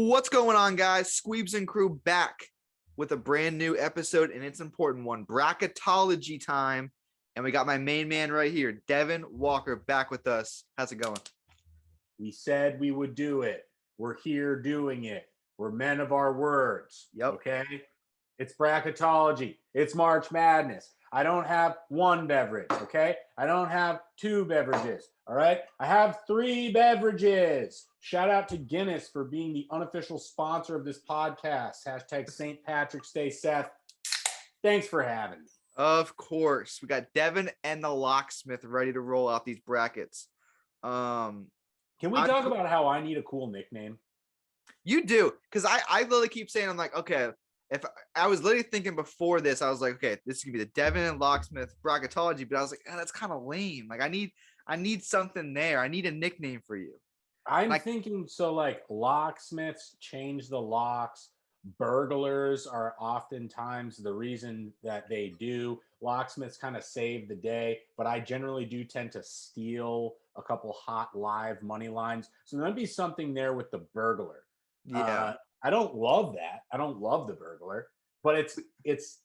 What's going on, guys? Squeebs and crew back with a brand new episode, and it's an important one. Bracketology time. And we got my main man right here, Devin Walker, back with us. How's it going? We said we would do it. We're here doing it. We're men of our words. Yep. Okay? It's bracketology. It's March Madness. I don't have one beverage, okay? I don't have two beverages, all right? I have three beverages. Shout out to Guinness for being the unofficial sponsor of this podcast. Hashtag St. Patrick's Day, Seth. Thanks for having me. Of course. We got Devin and the locksmith ready to roll out these brackets. Can we talk about how I need a cool nickname? You do, because I literally keep saying, I'm like, okay, if I was literally thinking before this, I was like, okay, this is gonna be the Devin and Locksmith bracketology, but I was like, that's kind of lame. Like, I need something there. I need a nickname for you. I'm thinking, so like locksmiths change the locks. Burglars are oftentimes the reason that they do. Locksmiths kind of save the day, but I generally do tend to steal a couple hot live money lines. So there'd be something there with the burglar. Yeah. I don't love that. I don't love the burglar, but it's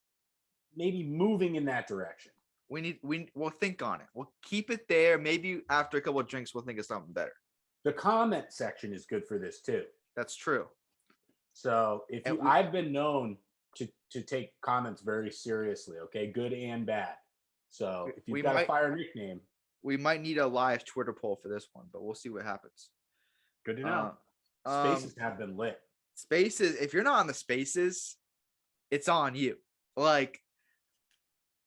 maybe moving in that direction. We'll think on it. We'll keep it there. Maybe after a couple of drinks, we'll think of something better. The comment section is good for this too. That's true. So I've been known to take comments very seriously, okay, good and bad. So if you've got a fire nickname, we might need a live Twitter poll for this one, but we'll see what happens. Good to know. Spaces have been lit. Spaces, if you're not on the spaces, it's on you. Like,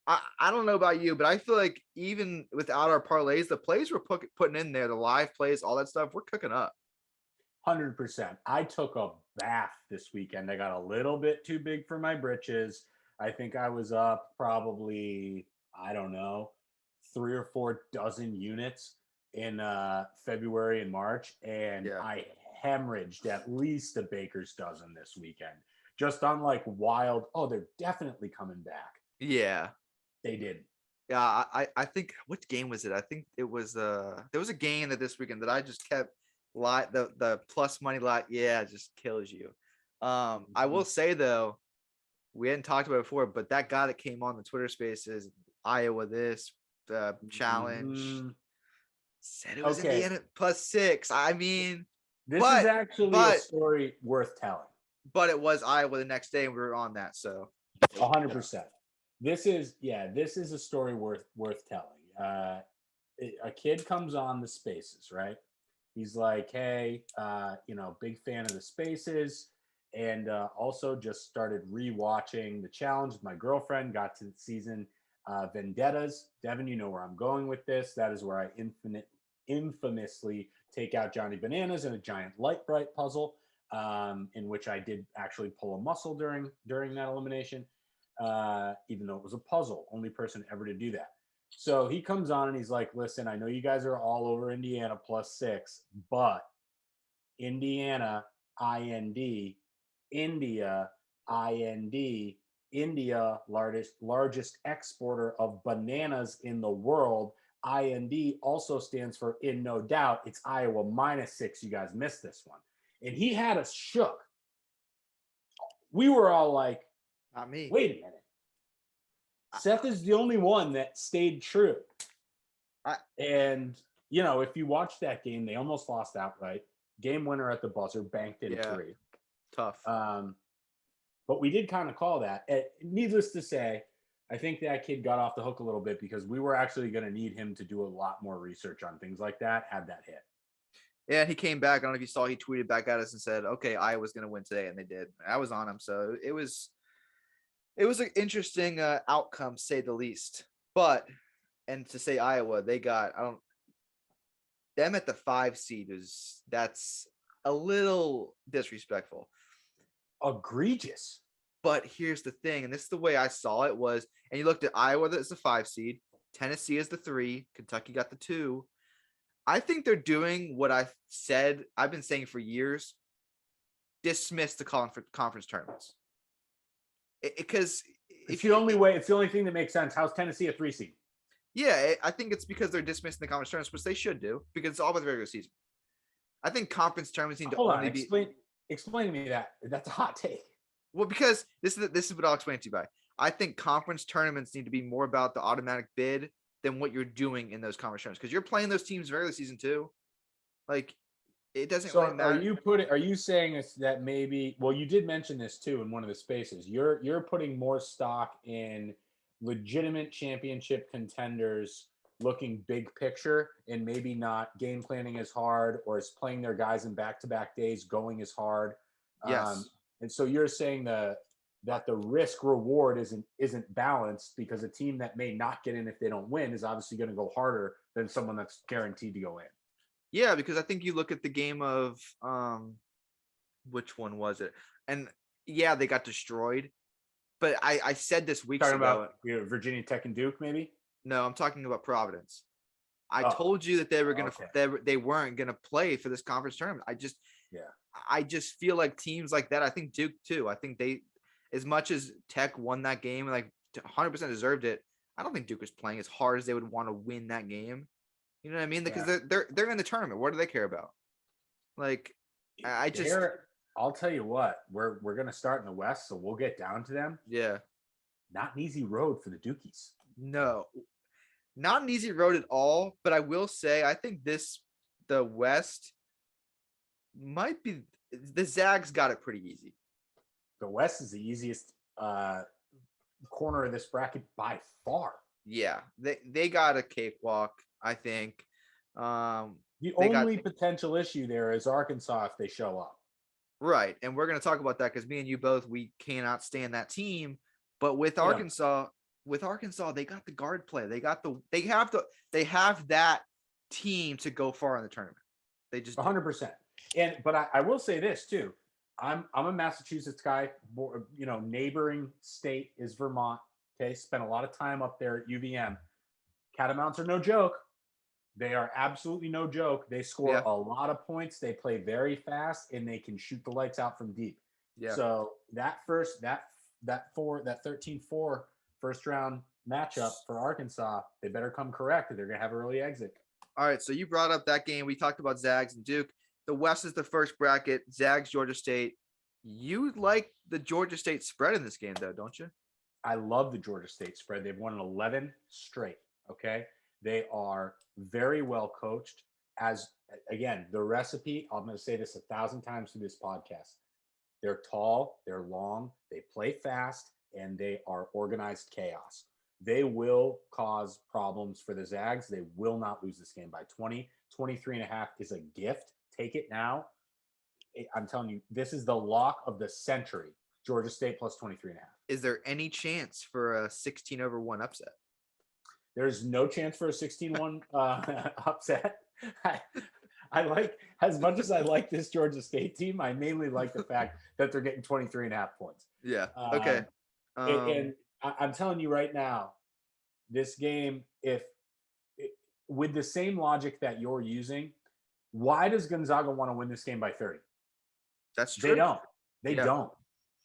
I don't know about you, but I feel like even without our parlays, the plays we're putting in there, the live plays, all that stuff, we're cooking up. 100%. I took a bath this weekend. I got a little bit too big for my britches. I think I was up probably, I don't know, 3 or 4 dozen units in February and March. And yeah. I hemorrhaged at least a baker's dozen this weekend. Just on like wild, they're definitely coming back. Yeah. They did. Yeah, I think, which game was it? I think it was, there was a game that this weekend that I just kept, the plus money lot, it just kills you. I will say though, we hadn't talked about it before, but that guy that came on the Twitter Spaces, Iowa this challenge, said it was Indiana +6. I mean, this is actually a story worth telling. But it was Iowa the next day, and we were on that, so 100%. This is a story worth telling. A kid comes on the Spaces, right? He's like, hey, big fan of the Spaces, and also just started rewatching the challenge with my girlfriend. Got to the season Vendettas. Devin, you know where I'm going with this. That is where I infamously take out Johnny Bananas in a giant light bright puzzle, in which I did actually pull a muscle during that elimination, even though it was a puzzle. Only person ever to do that. So he comes on and he's like, listen, I know you guys are all over Indiana +6, but Indiana, IND, India, IND, India, largest exporter of bananas in the world. IND also stands for in no doubt. It's Iowa -6. You guys missed this one. And he had us shook. We were all like, not me. Wait a minute. Seth is the only one that stayed true. And, if you watch that game, they almost lost outright. Game winner at the buzzer, banked in 3. Tough. But we did kind of call that. Needless to say, I think that kid got off the hook a little bit because we were actually going to need him to do a lot more research on things like that, had that hit. Yeah, he came back. I don't know if you saw, he tweeted back at us and said, okay, Iowa's going to win today, and they did. I was on him, so it was an interesting outcome, to say the least. But, and to say Iowa, they got, them at the 5 seed that's a little disrespectful. Egregious. But here's the thing, and this is the way I saw it was, and you looked at Iowa as the 5 seed, Tennessee as the 3, Kentucky got the 2. I think they're doing what I've been saying for years, dismiss the conference tournaments. Because it's the only thing that makes sense. How's Tennessee a 3 seed? Yeah, I think it's because they're dismissing the conference tournaments, which they should do, because it's all about the regular season. I think conference tournaments need to Explain to me that. That's a hot take. Well, because this is what I'll explain to you by. I think conference tournaments need to be more about the automatic bid than what you're doing in those conference tournaments because you're playing those teams regular season too. Like it doesn't So really matter. are you saying that maybe, well, you did mention this too in one of the spaces. You're putting more stock in legitimate championship contenders looking big picture and maybe not game planning as hard or is playing their guys in back-to-back days going as hard. Yes. And so you're saying that the risk reward isn't balanced because a team that may not get in if they don't win is obviously going to go harder than someone that's guaranteed to go in. Yeah, because I think you look at the game of which one was it? And yeah, they got destroyed. But I said this weeks Talking ago. about Virginia Tech and Duke, maybe? No, I'm talking about Providence. I told you that they were gonna they weren't gonna play for this conference tournament. I just feel like teams like that. I think Duke too. I think they, as much as Tech won that game and like 100% deserved it. I don't think Duke was playing as hard as they would want to win that game. You know what I mean? Because they're in the tournament. What do they care about? Like, I just. I'll tell you what. We're gonna start in the West, so we'll get down to them. Yeah. Not an easy road for the Dukies. No, not an easy road at all. But I will say, I think the West might be the Zags got it pretty easy. The West is the easiest corner of this bracket by far. Yeah, they got a cakewalk, I think. The only potential issue there is Arkansas if they show up. Right, and we're going to talk about that because me and you both, we cannot stand that team. But with Arkansas, they got the guard play. They have that team to go far in the tournament. They just 100%. But I will say this too. I'm a Massachusetts guy. You know, neighboring state is Vermont. Okay, spent a lot of time up there at UVM. Catamounts are no joke. They are absolutely no joke. They score a lot of points. They play very fast, and they can shoot the lights out from deep. Yeah. So that 13-4 first round matchup for Arkansas, they better come correct, or they're gonna have an early exit. All right. So you brought up that game. We talked about Zags and Duke. The West is the first bracket. Zags, Georgia State. You like the Georgia State spread in this game, though, don't you? I love the Georgia State spread. They've won 11 straight. Okay. They are very well coached. As again, the recipe, I'm going to say this 1,000 times through this podcast. They're tall, they're long, they play fast, and they are organized chaos. They will cause problems for the Zags. They will not lose this game by 20. 23.5 is a gift. Take it now. I'm telling you, this is the lock of the century. Georgia State plus 23.5. Is there any chance for a 16-1 upset? There's no chance for a 16-1 upset. I like, as much as I like this Georgia State team, I mainly like the fact that they're getting 23.5 points. Yeah. Okay. And I'm telling you right now, this game, with the same logic that you're using, why does Gonzaga want to win this game by 30? That's true. They don't.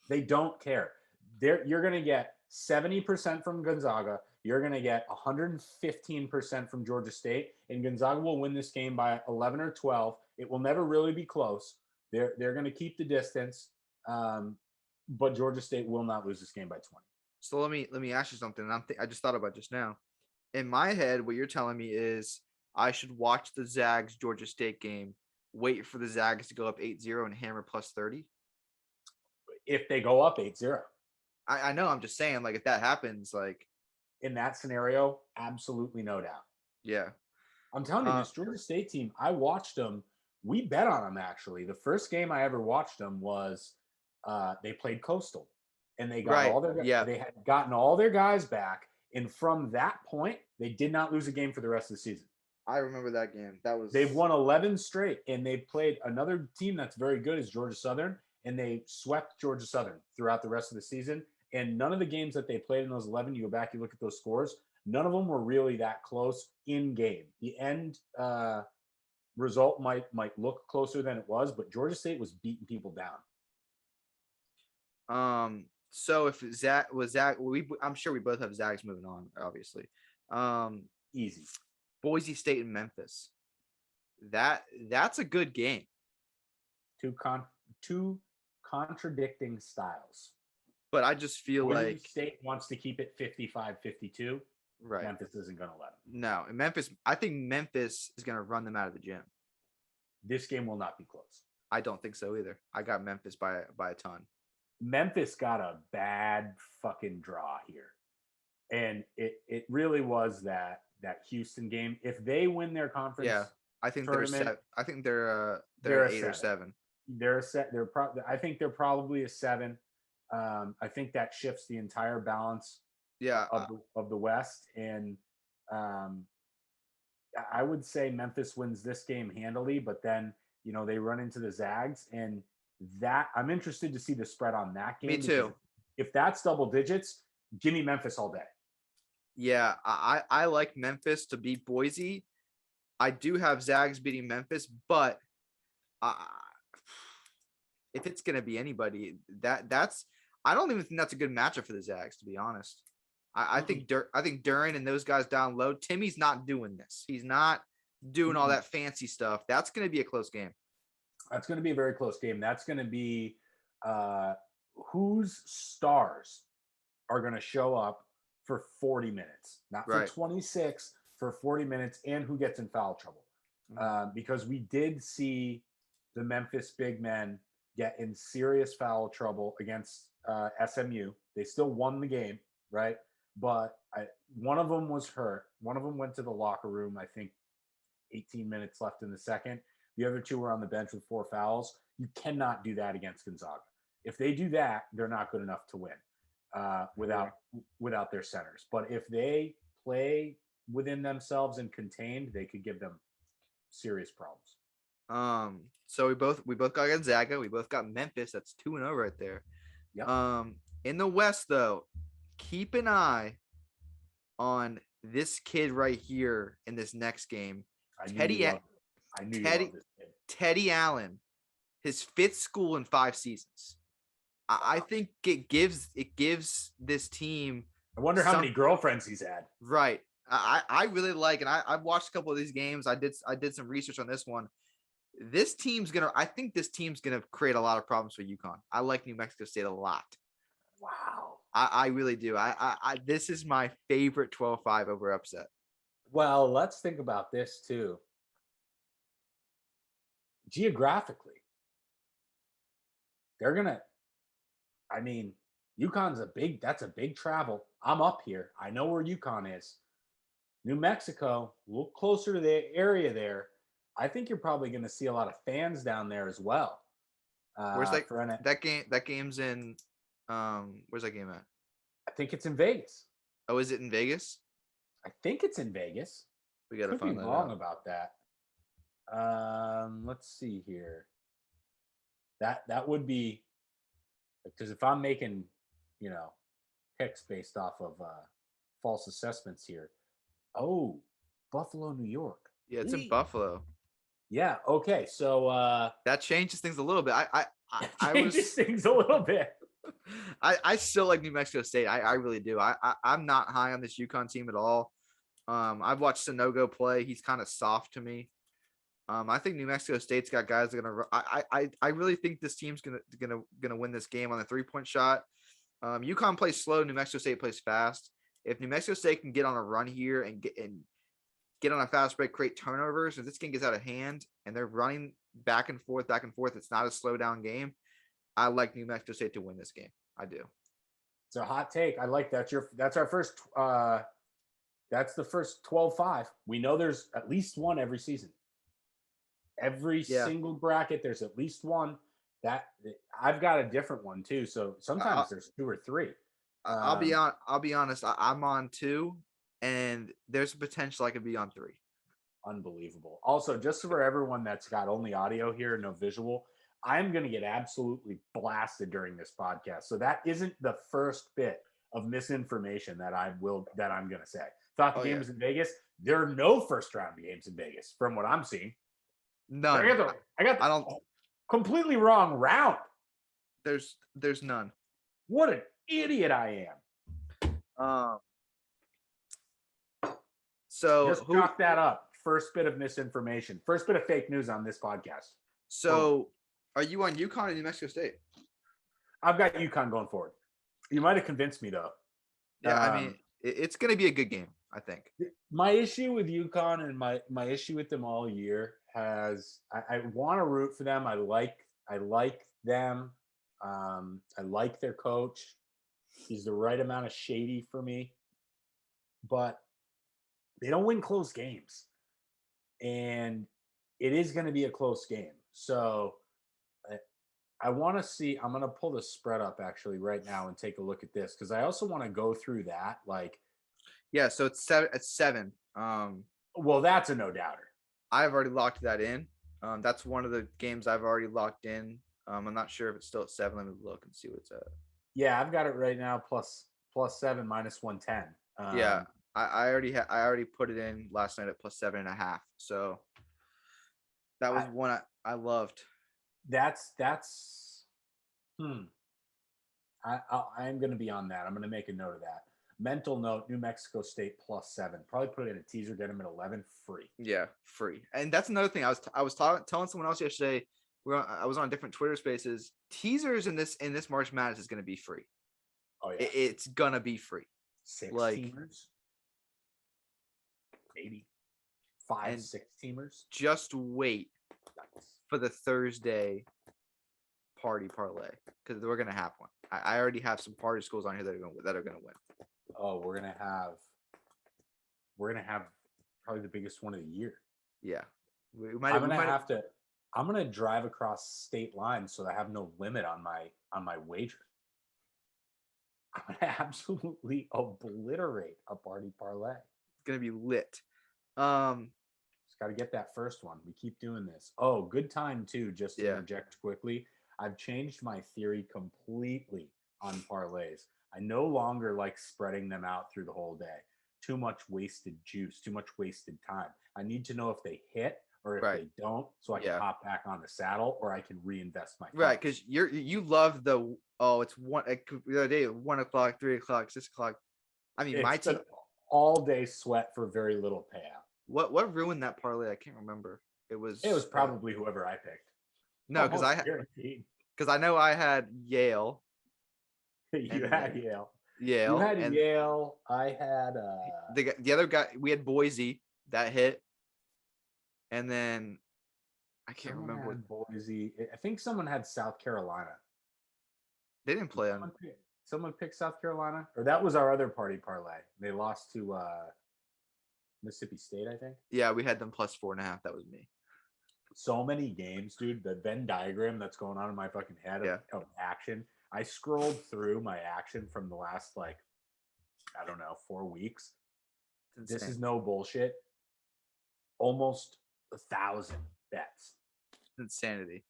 They don't care. You're going to get 70% from Gonzaga. You're going to get 115% from Georgia State, and Gonzaga will win this game by 11 or 12. It will never really be close. They're going to keep the distance, but Georgia State will not lose this game by 20. So let me ask you something. I just thought about just now. In my head, what you're telling me is I should watch the Zags Georgia State game, wait for the Zags to go up 8-0 and hammer plus 30. If they go up 8-0. I know. I'm just saying, like, if that happens, like, in that scenario, absolutely no doubt. Yeah. I'm telling you, this Georgia State team, I watched them. We bet on them, actually. The first game I ever watched them was they played Coastal. And they got they had gotten all their guys back. And from that point, they did not lose a game for the rest of the season. I remember that game. They've won 11 straight, and they played another team that's very good is Georgia Southern, and they swept Georgia Southern throughout the rest of the season. And none of the games that they played in those 11, you go back, you look at those scores, none of them were really that close in game. The end result might look closer than it was, but Georgia State was beating people down. So if Zach, I'm sure we both have Zags moving on, obviously. Easy. Boise State and Memphis. That's a good game. two contradicting styles. But I just feel Boise like State wants to keep it 55-52. right. Memphis isn't going to let them. No, and Memphis. I think Memphis is going to run them out of the gym. This game will not be close. I don't think so either. I got Memphis by a ton. Memphis got a bad fucking draw here, and it really was that Houston game. If they win their conference, Yeah, I think tournament, they're 8 or 7. They're a set. I think they're probably a 7. I think that shifts the entire balance. Yeah, of the West, and I would say Memphis wins this game handily, but then they run into the Zags, and that I'm interested to see the spread on that game. Me too. If that's double digits, give me Memphis all day. Yeah, I like Memphis to beat Boise. I do have Zags beating Memphis, but if it's gonna be anybody, that's I don't even think that's a good matchup for the Zags, to be honest. I think Duren and those guys down low. Timmy's not doing this. He's not doing all that fancy stuff. That's going to be a close game. That's going to be a very close game. That's going to be whose stars are going to show up for 40 minutes, not for 26, for 40 minutes, and who gets in foul trouble. Because we did see the Memphis big men get in serious foul trouble against SMU. They still won the game, right? But one of them was hurt. One of them went to the locker room, I think 18 minutes left in the second. The other two were on the bench with 4 fouls. You cannot do that against Gonzaga. If they do that, they're not good enough to win without their centers. But if they play within themselves and contained, they could give them serious problems. So we both got Gonzaga. We both got Memphis. That's 2-0 right there. Yep. In the West, though, keep an eye on this kid right here in this next game. Teddy Allen, his 5th school in 5 seasons. I think it gives this team. I wonder how many girlfriends he's had. Right. I really like, and I've watched a couple of these games. I did some research on this one. I think this team's gonna create a lot of problems for UConn. I like New Mexico State a lot. Wow. I really do. This is my favorite 12-5 over upset. Well, let's think about this too. Geographically, they're gonna. I mean, UConn's that's a big travel. I'm up here. I know where UConn is. New Mexico, a little closer to the area there. I think you're probably going to see a lot of fans down there as well. Where's that game? That game's in. Where's that game at? I think it's in Vegas. Oh, is it in Vegas? I think it's in Vegas. We got to find that out. Wrong about that. Let's see here. That would be because if I'm making, picks based off of false assessments here. Oh, Buffalo, New York. Yeah, it's in Buffalo. Yeah. Okay. So that changes things a little bit. Things a little bit. I still like New Mexico State. I really do. I'm not high on this UConn team at all. I've watched Sanogo play. He's kind of soft to me. I think New Mexico State's got guys that are gonna. I really think this team's gonna win this game on the 3-point shot. UConn plays slow. New Mexico State plays fast. If New Mexico State can get on a run here and get on a fast break, create turnovers, if this game gets out of hand and they're running back and forth, it's not a slow down game. I like New Mexico State to win this game. I do. It's a hot take. I like that. That's our first. That's the first 12-5. We know there's at least one every season. Every single bracket, there's at least one. That I've got a different one too. So sometimes there's 2 or 3. I'll be honest. I'm on 2, and there's a potential I could be on 3. Unbelievable. Also, just for everyone that's got only audio here, no visual, I'm going to get absolutely blasted during this podcast. So that isn't the first bit of misinformation that I'm going to say. Thought the game was in Vegas. There are no first round games in Vegas from what I'm seeing. None. I got completely wrong round. There's none. What an idiot I am. So just chalk that up. First bit of misinformation. First bit of fake news on this podcast. So Are you on UConn or New Mexico State? I've got UConn going forward. You might have convinced me though. Yeah, I mean, it's going to be a good game, I think. My issue with UConn and my issue with them all year has I want to root for them. I like them. I like their coach. He's the right amount of shady for me, but they don't win close games, and it is going to be a close game. So I want to see. I'm going to pull the spread up actually right now and take a look at this because I also want to go through that. Like, yeah, so it's 7. It's 7. Well, that's a no doubter. I've already locked that in. That's one of the games I've already locked in. I'm not sure if it's still at 7. Let me look and see what's at. Yeah, I've got it right now. Plus 7 minus 110. Yeah, I already put it in last night at plus 7.5. So that was one I loved. That's I'm going to be on that. I'm going to make a note of that. Mental note: New Mexico State plus 7. Probably put it in a teaser. Get them at 11 free. Yeah, free. And that's another thing. I was telling someone else yesterday. I was on different Twitter Spaces. Teasers in this March Madness is going to be free. Oh yeah, it's gonna be free. 6 like, teamers, maybe 5, 6 teamers. Just wait for the Thursday party parlay because we're gonna have one. I already have some party schools on here that are gonna win. Oh, we're gonna have probably the biggest one of the year. Yeah, I'm gonna drive across state lines so I have no limit on my wager. I'm gonna absolutely obliterate a party parlay. It's gonna be lit. Just got to get that first one. We keep doing this. Oh, good time too. Just to interject quickly, I've changed my theory completely on parlays. I no longer like spreading them out through the whole day. Too much wasted juice, too much wasted time. I need to know if they hit or if they don't, so I can hop back on the saddle or I can reinvest my funds. Right, because you love the it's the other day 1 o'clock, 3 o'clock, 6 o'clock. I mean, my team all day sweat for very little payout. What ruined that parlay? I can't remember. It was probably whoever I picked. No, because I know I had Yale. You had Yale. Yale. You had Yale. I had the other guy. We had Boise that hit, and then I can't remember what Boise. I think someone had South Carolina. They didn't play on. Someone picked South Carolina, or that was our other party parlay. They lost to Mississippi State, I think. Yeah, we had them plus 4.5. That was me. So many games, dude. The Venn diagram that's going on in my fucking head of action. I scrolled through my action from the last 4 weeks. This is no bullshit. Almost 1,000 bets. Insanity.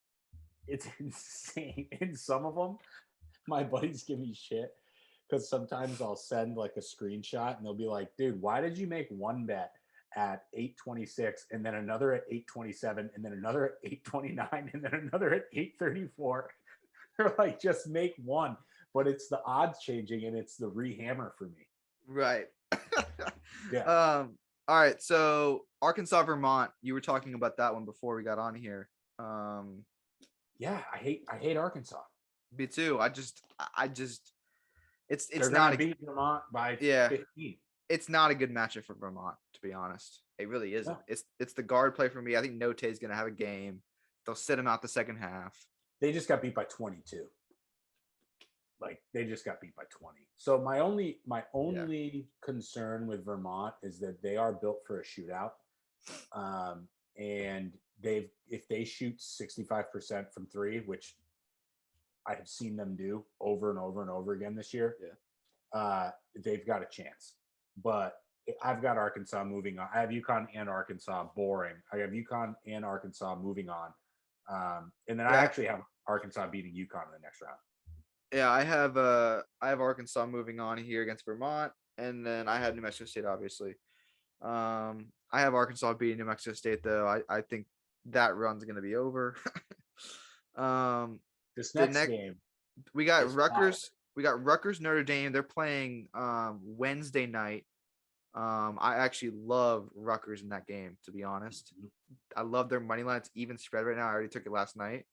It's insane. And some of them, my buddies give me shit because sometimes I'll send a screenshot and they'll be like, dude, why did you make one bet at 8:26 and then another at 8:27 and then another at 8:29 and then another at 8:34? They're like, just make one. But it's the odds changing and it's the rehammer for me. Right. Yeah. All right. So Arkansas, Vermont, you were talking about that one before we got on here. Yeah, I hate Arkansas. Me too. It's They're not beat Vermont by 15. It's not a good matchup for Vermont, to be honest. It really isn't. No. It's the guard play for me. I think Note is gonna have a game. They'll sit him out the second half. They just got beat by 22. They just got beat by 20. So my only concern with Vermont is that they are built for a shootout. And if they shoot 65% from 3, which I have seen them do over and over and over again this year, they've got a chance. But I've got Arkansas moving on. I have UConn and Arkansas boring. I have UConn and Arkansas moving on. And then I actually have Arkansas beating UConn in the next round. Yeah, I have Arkansas moving on here against Vermont, and then I have New Mexico State, obviously. I have Arkansas beating New Mexico State, though. I think that run's going to be over. This next game, we got Rutgers. We got Rutgers Notre Dame. They're playing Wednesday night. I actually love Rutgers in that game, to be honest. I love their money line. It's even spread right now. I already took it last night.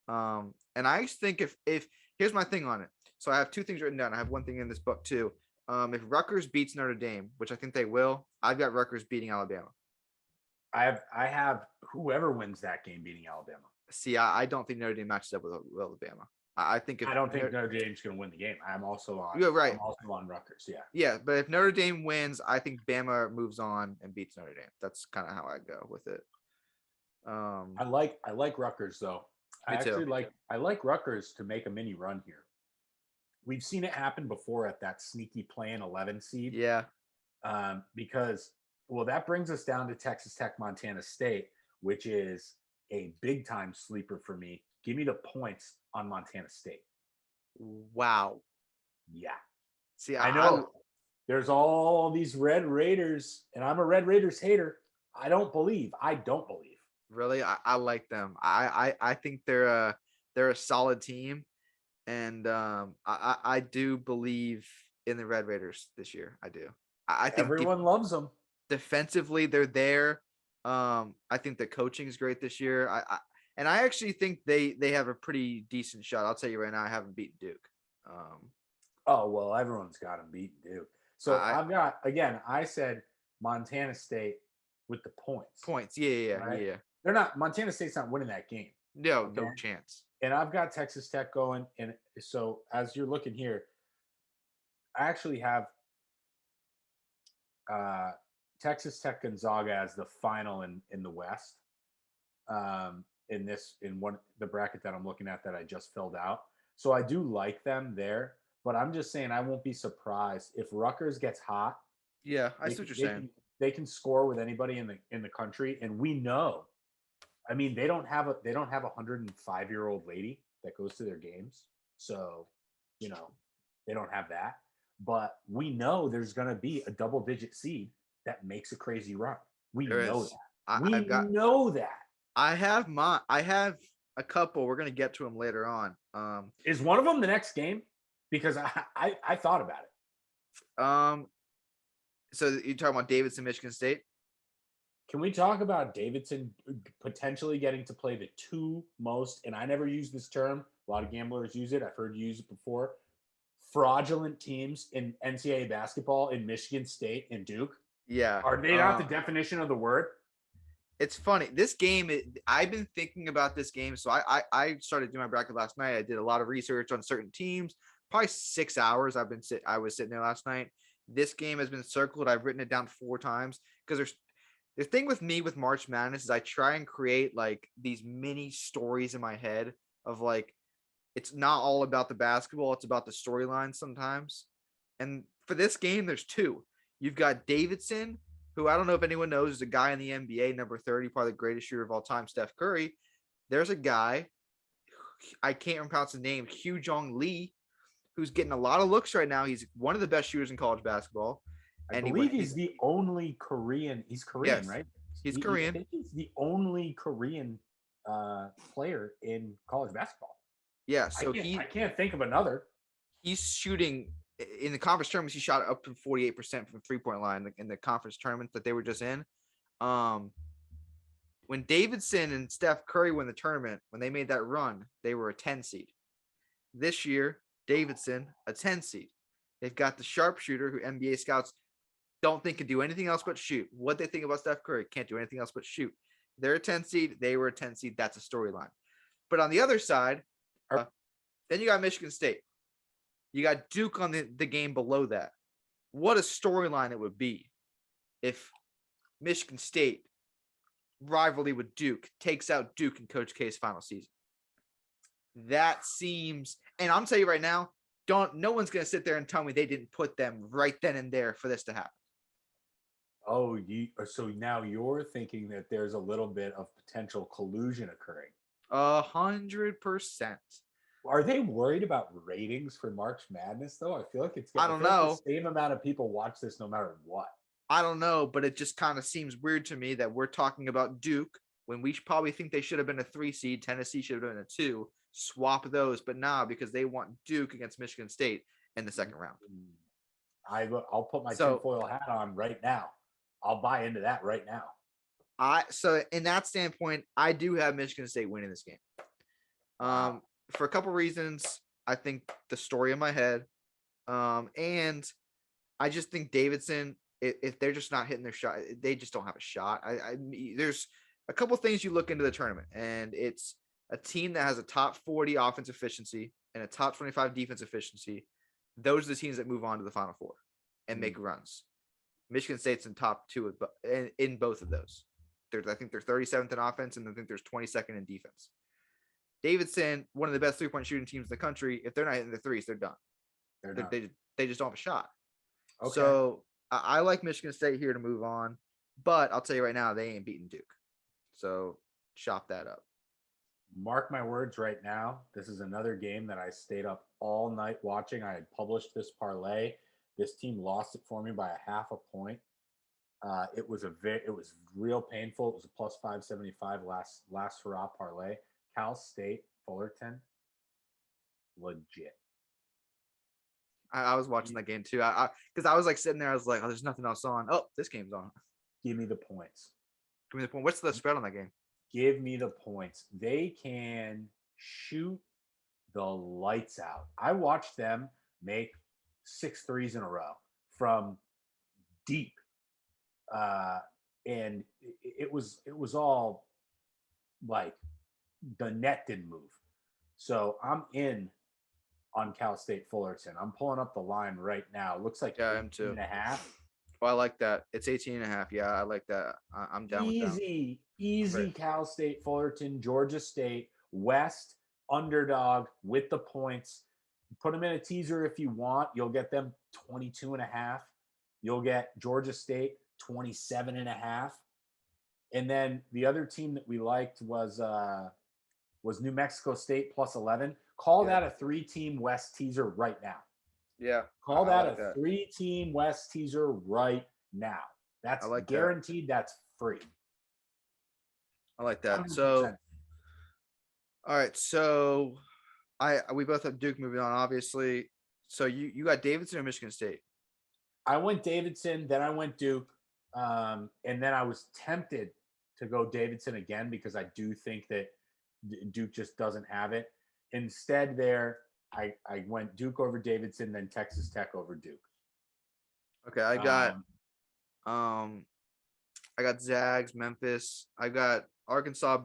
And I just think if here's my thing on it. So I have two things written down. I have one thing in this book too. If Rutgers beats Notre Dame, which I think they will, I've got Rutgers beating Alabama. I have whoever wins that game beating Alabama. See, I don't think Notre Dame matches up with Alabama. I think if I don't think Notre Dame's going to win the game. I'm also on. You're right. I'm also on Rutgers. Yeah. Yeah, but if Notre Dame wins, I think Bama moves on and beats Notre Dame. That's kind of how I go with it. I like Rutgers though. I like Rutgers to make a mini run here. We've seen it happen before at that sneaky play-in 11 seed. Yeah. Because that brings us down to Texas Tech, Montana State, which is a big time sleeper for me. Give me the points on Montana State. Wow. Yeah. See, I know there's all these Red Raiders, and I'm a Red Raiders hater. I don't believe. Really, I like them. I think they're a solid team, and I do believe in the Red Raiders this year. I do. I think everyone loves them. Defensively, they're there. I think the coaching is great this year. I actually think they have a pretty decent shot. I'll tell you right now, I haven't beaten Duke. Everyone's got them beaten Duke. So I've got, again, I said Montana State with the points. Points, yeah. They're not. Montana State's not winning that game. No, okay? No chance. And I've got Texas Tech going. And so as you're looking here, I actually have Texas Tech Gonzaga as the final in the West. In the bracket that I'm looking at that I just filled out. So I do like them there, but I'm just saying I won't be surprised if Rutgers gets hot. Yeah, I see what you're saying. They can score with anybody in the country, and we know. I mean, they don't have a 105-year-old lady that goes to their games, so they don't have that. But we know there's going to be a double-digit seed that makes a crazy run. We know that. Know that. I have a couple. We're going to get to them later on. Is one of them the next game? Because I thought about it. So you're talking about Davidson, Michigan State? Can we talk about Davidson potentially getting to play the two most, and I never use this term, a lot of gamblers use it, I've heard you use it before, fraudulent teams in NCAA basketball in Michigan State and Duke? Yeah. Are they not the definition of the word? It's funny. This game, I've been thinking about this game. So I started doing my bracket last night. I did a lot of research on certain teams, probably 6 hours. I was sitting there last night. This game has been circled. I've written it down 4 times because the thing with me with March Madness is I try and create like these mini stories in my head of like, it's not all about the basketball. It's about the storyline sometimes. And for this game, there's 2. You've got Davidson, who I don't know if anyone knows is a guy in the NBA, number 30, probably the greatest shooter of all time, Steph Curry. There's a guy, I can't pronounce his name, Hugh Jong Lee, who's getting a lot of looks right now. He's one of the best shooters in college basketball. I believe he's the only Korean. He's Korean, yes, right? He's Korean. I think he's the only Korean player in college basketball. Yeah, so I can't think of another. He's shooting in the conference tournaments. He shot up to 48% from 3-point line in the conference tournament that they were just in. When Davidson and Steph Curry won the tournament, when they made that run, they were a 10 seed. This year, Davidson, a 10 seed. They've got the sharpshooter who NBA scouts don't think can do anything else but shoot. What they think about Steph Curry, can't do anything else but shoot. They're a 10 seed. They were a 10 seed. That's a storyline. But on the other side, then you got Michigan State. You got Duke on the game below that. What a storyline it would be if Michigan State rivalry with Duke takes out Duke in Coach K's final season. That seems, and I'm telling you right now, no one's going to sit there and tell me they didn't put them right then and there for this to happen. Oh, so now you're thinking that there's a little bit of potential collusion occurring. 100%. Are they worried about ratings for March Madness, though? I feel like I don't know. The same amount of people watch this no matter what. I don't know, but it just kind of seems weird to me that we're talking about Duke when we probably think they should have been a 3 seed. Tennessee should have been a 2. Swap those, but now because they want Duke against Michigan State in the second round. I'll put my tinfoil hat on right now. I'll buy into that right now. So in that standpoint, I do have Michigan State winning this game. Wow. For a couple reasons. I think the story in my head, and I just think Davidson, if they're just not hitting their shot, they just don't have a shot. There's a couple things you look into the tournament, and it's a team that has a top 40 offense efficiency and a top 25 defense efficiency. Those are the teams that move on to the Final Four and make runs. Michigan State's in top two in both of those. I think they're 37th in offense, and I think there's 22nd in defense. Davidson, one of the best 3-point shooting teams in the country. If they're not hitting the threes, they're done. They just don't have a shot. Okay. So I like Michigan State here to move on, but I'll tell you right now, they ain't beating Duke. So chop that up. Mark my words right now. This is another game that I stayed up all night watching. I had published this parlay. This team lost it for me by a half a point. It was real painful. It was a plus 575 last hurrah parlay. Cal State, Fullerton, legit. I was watching that game too. Because I was like sitting there, I was like, oh, there's nothing else on. Oh, this game's on. Give me the points. Give me the point. What's the spread on that game? Give me the points. They can shoot the lights out. I watched them make 6 threes in a row from deep. And it was all like the net didn't move. So I'm in on Cal State Fullerton. I'm pulling up the line right now. It looks like I am too. 18.5. Oh, I like that. It's 18.5. Yeah, I like that. I'm down with that. Easy right. Cal State Fullerton, Georgia State, West, underdog with the points. Put them in a teaser if you want. You'll get them 22.5. You'll get Georgia State 27.5. And then the other team that we liked was New Mexico State plus 11. Call that a 3-team West teaser right now. Yeah. Call that a 3-team West teaser right now. That's guaranteed. That's free. I like that. 100%. So, all right. So, we both have Duke moving on, obviously. So you got Davidson or Michigan State? I went Davidson, then I went Duke, and then I was tempted to go Davidson again because I do think that Duke just doesn't have it. Instead, I went Duke over Davidson, then Texas Tech over Duke. Okay, I got Zags, Memphis. I got Arkansas.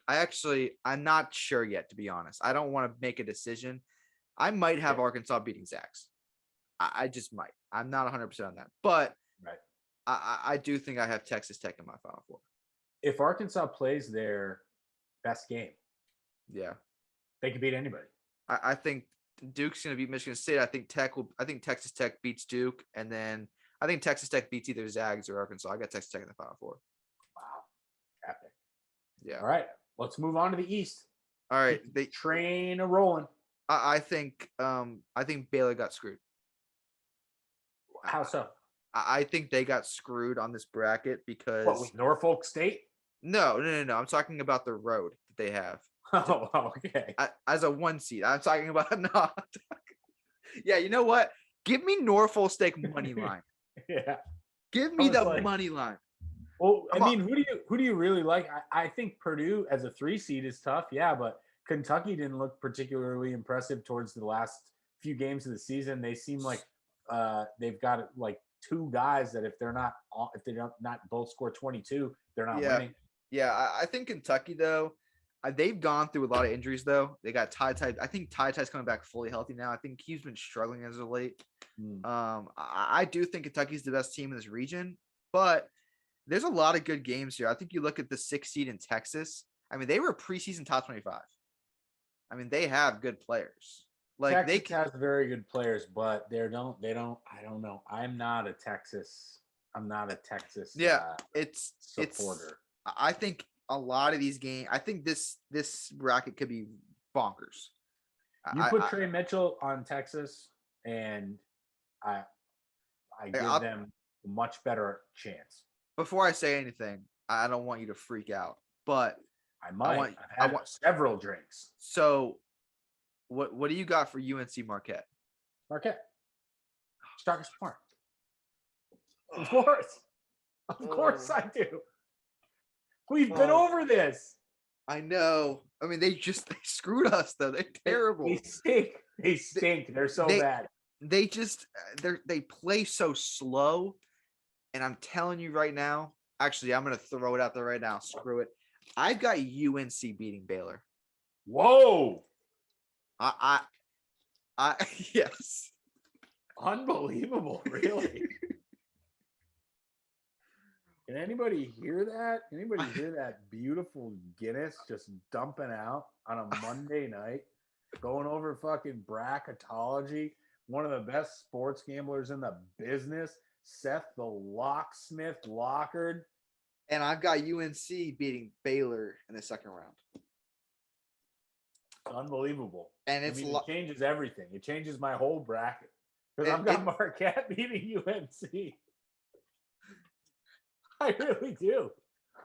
I'm not sure yet, to be honest. I don't want to make a decision. I might have Arkansas beating Zags. I just might. I'm not 100% on that, but right. I do think I have Texas Tech in my Final Four. If Arkansas plays their best game, yeah, they can beat anybody. I think Duke's going to beat Michigan State. I think Texas Tech beats Duke, and then I think Texas Tech beats either Zags or Arkansas. I got Texas Tech in the Final Four. Wow, epic. Yeah. All right, let's move on to the East. All right, the train a rolling. I think Baylor got screwed. How so? I think they got screwed on this bracket because with Norfolk State? No. I'm talking about the road that they have. Oh, okay. As a 1 seed, I'm talking about Yeah, you know what? Give me Norfolk State money line. Yeah. Give me the money line. Well, who do you really like? I think Purdue as a 3 seed is tough. Yeah, but Kentucky didn't look particularly impressive towards the last few games of the season. They seem like they've got like 2 guys that if they don't both score 22, they're not winning. Yeah, I think Kentucky though, they've gone through a lot of injuries though. They got Ty. I think Ty's coming back fully healthy now. I think he's been struggling as of late. I do think Kentucky's the best team in this region, but there's a lot of good games here. I think you look at the 6 seed in Texas. I mean, they were preseason top 25. I mean, they have good players. Like Texas has very good players, but they don't. I don't know. I'm not a Texas supporter. I think a lot of these games. I think this bracket could be bonkers. You put Trey Mitchell on Texas, and I give them a much better chance. Before I say anything, I don't want you to freak out, but I might. I want several drinks. So, what do you got for UNC Marquette? Marquette, Shaka Smart. Of course I do. We've been over this. I know. I mean, they screwed us though. They're terrible. They stink. They stink. They're so bad. They just they play so slow, and I'm telling you right now. Actually, I'm gonna throw it out there right now. Screw it. I've got UNC beating Baylor. Whoa! I yes. Unbelievable, really. Can anybody hear that? Anybody hear that beautiful Guinness just dumping out on a Monday night? Going over fucking Bracketology, one of the best sports gamblers in the business, Seth the Locksmith Lockard. And I've got UNC beating Baylor in the second round. Unbelievable. And it changes everything. It changes my whole bracket. Because I've got Marquette beating UNC. I really do.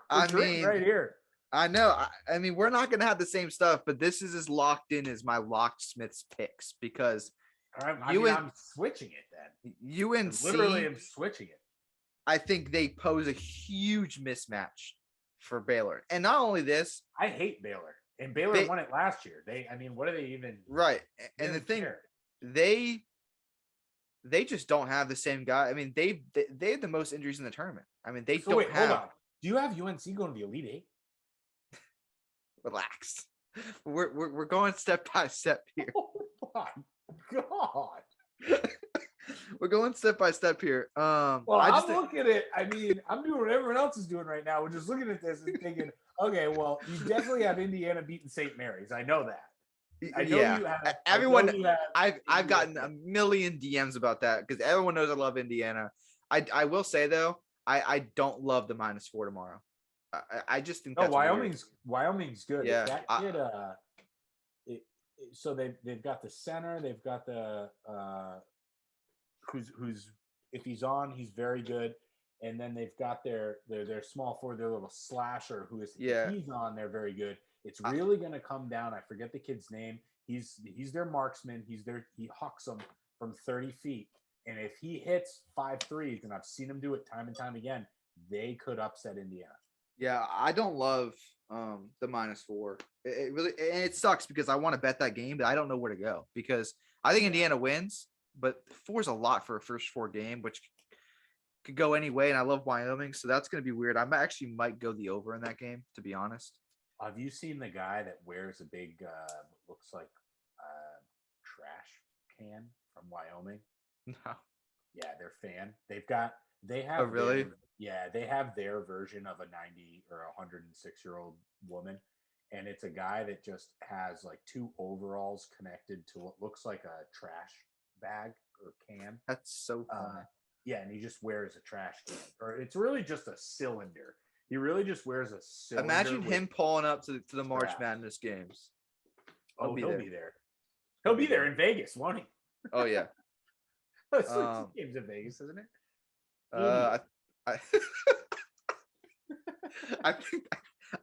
I mean, right here. I know. I mean, we're not going to have the same stuff, but this is as locked in as my Locksmith's picks because I'm switching it then. UNC Literally, I'm switching it. I think they pose a huge mismatch for Baylor, and not only this, I hate Baylor, and Baylor won it last year. What are they even? Right, and the thing, they just don't have the same guy. I mean, they had the most injuries in the tournament. I mean, they don't have. Hold on. Do you have UNC going to the Elite Eight? Relax. We're going step by step here. Oh my God. We're going step by step here. Well, I'm looking at it. I mean, I'm doing what everyone else is doing right now. We're just looking at this and thinking, okay, well, you definitely have Indiana beating St. Mary's. I know that. I know you have. Everyone, I've gotten a million DMs about that because everyone knows I love Indiana. I will say though, I don't love the -4 tomorrow. I just think that's Wyoming's good. Yeah, that kid. So they've got the center. They've got the who's if he's on, he's very good. And then they've got their small forward, their little slasher who is if he's on, they're very good. It's really going to come down. I forget the kid's name. He's their marksman. He hucks them from 30 feet. And if he hits 5 threes, and I've seen him do it time and time again, they could upset Indiana. Yeah, I don't love the -4. It really, and it sucks because I want to bet that game, but I don't know where to go because I think Indiana wins, but 4 is a lot for a first 4 game, which could go any way. And I love Wyoming, so that's going to be weird. I might go the over in that game, to be honest. Have you seen the guy that wears a big, looks like trash can from Wyoming? No. Yeah, they're fan. They have. Oh, really? They have their version of a 90 or 106-year-old woman, and it's a guy that just has like 2 overalls connected to what looks like a trash bag or can. That's so funny. Yeah, and he just wears a trash can, or it's really just a cylinder. He really just wears a cylinder. Imagine him pulling up to the March Madness games. He'll be there. He'll be there in Vegas, won't he? Oh yeah. It's like 2 games in Vegas, isn't it? I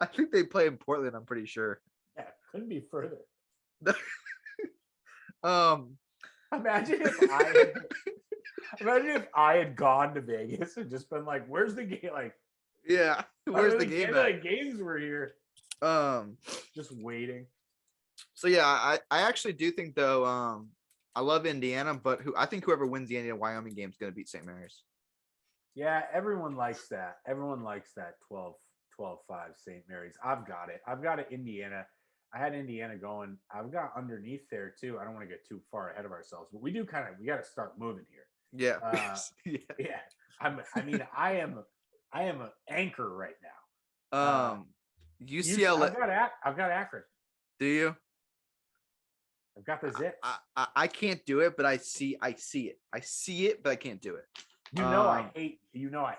think they play in Portland. I'm pretty sure. Yeah, couldn't be further. Imagine if I had gone to Vegas and just been like, "Where's the game?" Like, yeah, where's the game? Like games were here. Just waiting. So yeah, I actually do think though. I love Indiana, but I think whoever wins the Indiana Wyoming game is going to beat St. Mary's. Yeah, everyone likes that. Everyone likes that 12-5 St. Mary's. I've got it Indiana. I had Indiana going. I've got underneath there too. I don't want to get too far ahead of ourselves, but we got to start moving here. Yeah. Yeah. I am an anchor right now. UCLA. I've got Akron. Do you? I've got the zip. I can't do it, but I see it. I see it, but I can't do it. I hate UCLA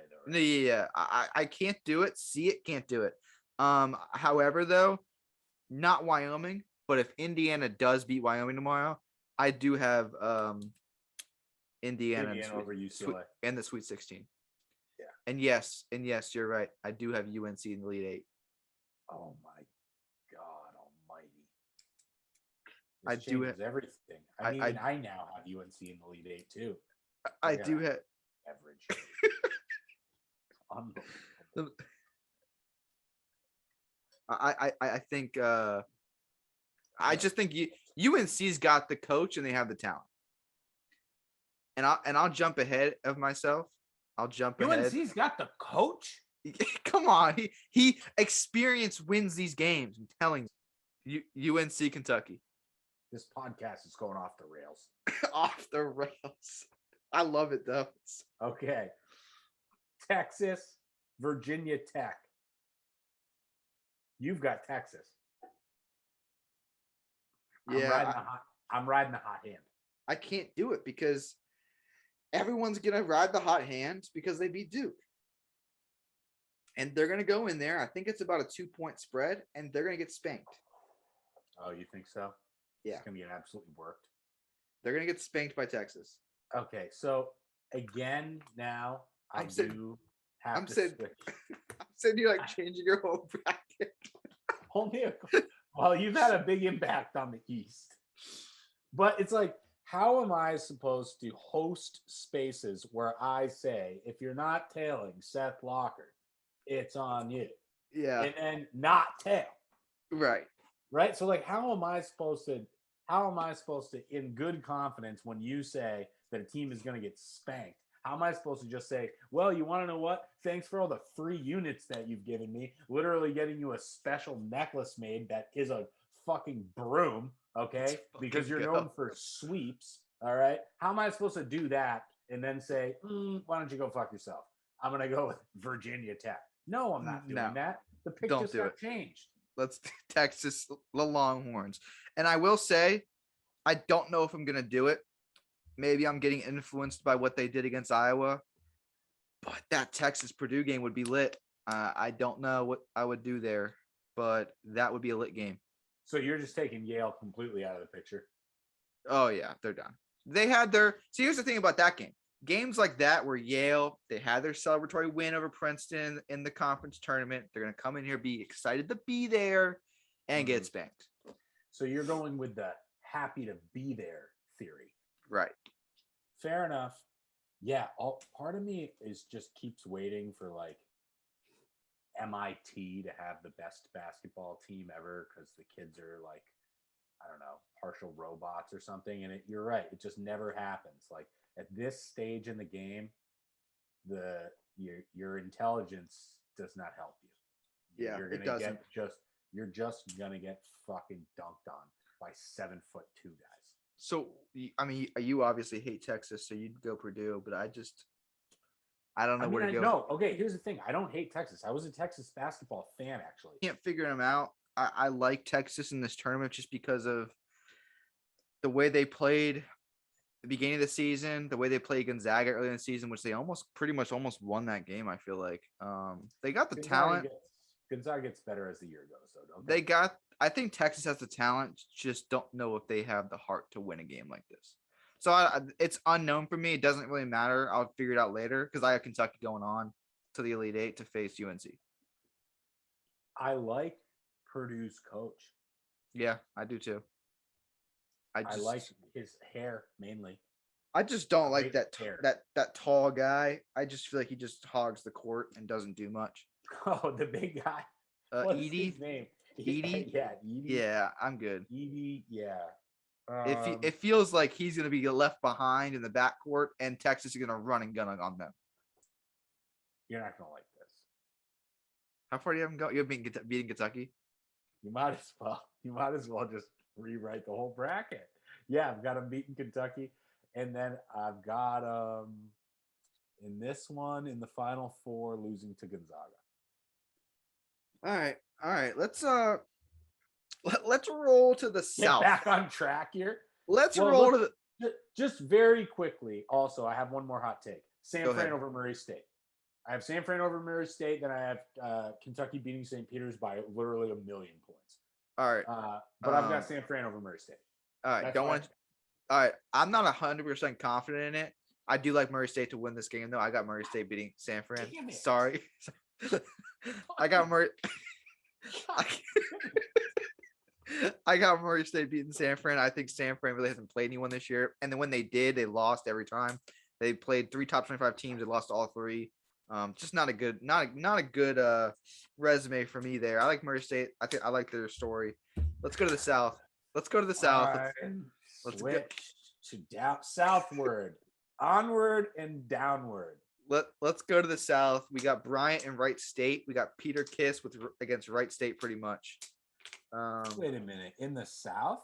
though. Right? Yeah. I can't do it. See it, can't do it. However, though, not Wyoming, but if Indiana does beat Wyoming tomorrow, I do have Indiana over UCLA and the Sweet 16. Yeah. And yes, you're right. I do have UNC in the Elite 8. Oh my God Almighty! I do have everything. I now have UNC in the Elite 8 too. I do have average. I think I just think UNC's got the coach and they have the talent. And I'll jump ahead of myself. I'll jump ahead. UNC's got the coach. Come on, he experience wins these games. I'm telling you, UNC Kentucky. This podcast is going off the rails. Off the rails. I love it though. Okay. Texas, Virginia Tech. You've got Texas. Yeah, I'm riding the hot hand. I can't do it because everyone's gonna ride the hot hand because they beat Duke. And they're gonna go in there. I think it's about a 2-point spread, and they're gonna get spanked. Oh, you think so? Yeah. It's gonna get absolutely worked. They're gonna get spanked by Texas. Okay, so again, now I'm saying you're like changing your whole bracket. Well, you've had a big impact on the East. But it's like, how am I supposed to host spaces where I say, if you're not tailing Seth Lockard, it's on you. Yeah. And then not tail. Right. Right. So like, how am I supposed to, in good confidence, when you say that a team is going to get spanked, how am I supposed to just say, well, you want to know what? Thanks for all the free units that you've given me. Literally getting you a special necklace made that is a fucking broom. Okay. Because you're known for sweeps. All right. How am I supposed to do that and then say, why don't you go fuck yourself? I'm going to go with Virginia Tech. No, I'm not doing that. The pick just got changed. Let's Texas, the Longhorns. And I will say, I don't know if I'm going to do it. Maybe I'm getting influenced by what they did against Iowa. But that Texas-Purdue game would be lit. I don't know what I would do there, but that would be a lit game. So you're just taking Yale completely out of the picture? Oh, yeah, they're done. They had their – see, here's the thing about that game. Games like that where Yale, they had their celebratory win over Princeton in the conference tournament. They're going to come in here, be excited to be there, and get spanked. So you're going with the happy to be there theory. Right. Fair enough. Yeah, part of me is just keeps waiting for like MIT to have the best basketball team ever because the kids are like, I don't know, partial robots or something. And you're right, it just never happens. Like at this stage in the game, your intelligence does not help you. Yeah, you're just gonna get fucking dunked on by 7'2" guys. So, I mean, you obviously hate Texas, so you'd go Purdue, but I don't know where to go. No, okay, here's the thing. I don't hate Texas. I was a Texas basketball fan, actually. Can't figure them out. I like Texas in this tournament just because of the way they played the beginning of the season, the way they played Gonzaga early in the season, which they pretty much won that game, I feel like. They got the talent. Gonzaga gets better as the year goes, though, don't they? I think Texas has the talent, just don't know if they have the heart to win a game like this. So it's unknown for me. It doesn't really matter. I'll figure it out later because I have Kentucky going on to the Elite Eight to face UNC. I like Purdue's coach. Yeah, I do too. I like his hair mainly. I just don't like that tall guy. I just feel like he just hogs the court and doesn't do much. Oh, the big guy. What's Edie? his name? Edie? Yeah, Edie. Yeah, I'm good. Edie, yeah. It feels like he's going to be left behind in the backcourt, and Texas is going to run and gun on them. You're not going to like this. How far do you have him go? You have beating Kentucky? You might as well just rewrite the whole bracket. Yeah, I've got him beating Kentucky, and then I've got in this one in the Final Four losing to Gonzaga. All right. Let's roll to the south. Get back on track here. Just very quickly. Also, I have one more hot take. San Fran over Murray State. I have San Fran over Murray State. Then I have Kentucky beating St. Peter's by literally 1 million points. All right. But I've got San Fran over Murray State. All right. All right. I'm not 100% confident in it. I do like Murray State to win this game, though. I got Murray State beating San Fran. Sorry. I got Murray. I got Murray State beating San Fran. I think San Fran really hasn't played anyone this year. And then when they did, they lost every time. They played 3 top 25 teams. They lost all 3. Just not a good, not a good resume for me there. I like Murray State. I think I like their story. Let's go to the South. Let's go to the South. Let's go. Switch to down southward, onward and downward. Let's go to the South. We got Bryant and Wright State. We got Peter Kiss against Wright State pretty much. Wait a minute. In the South?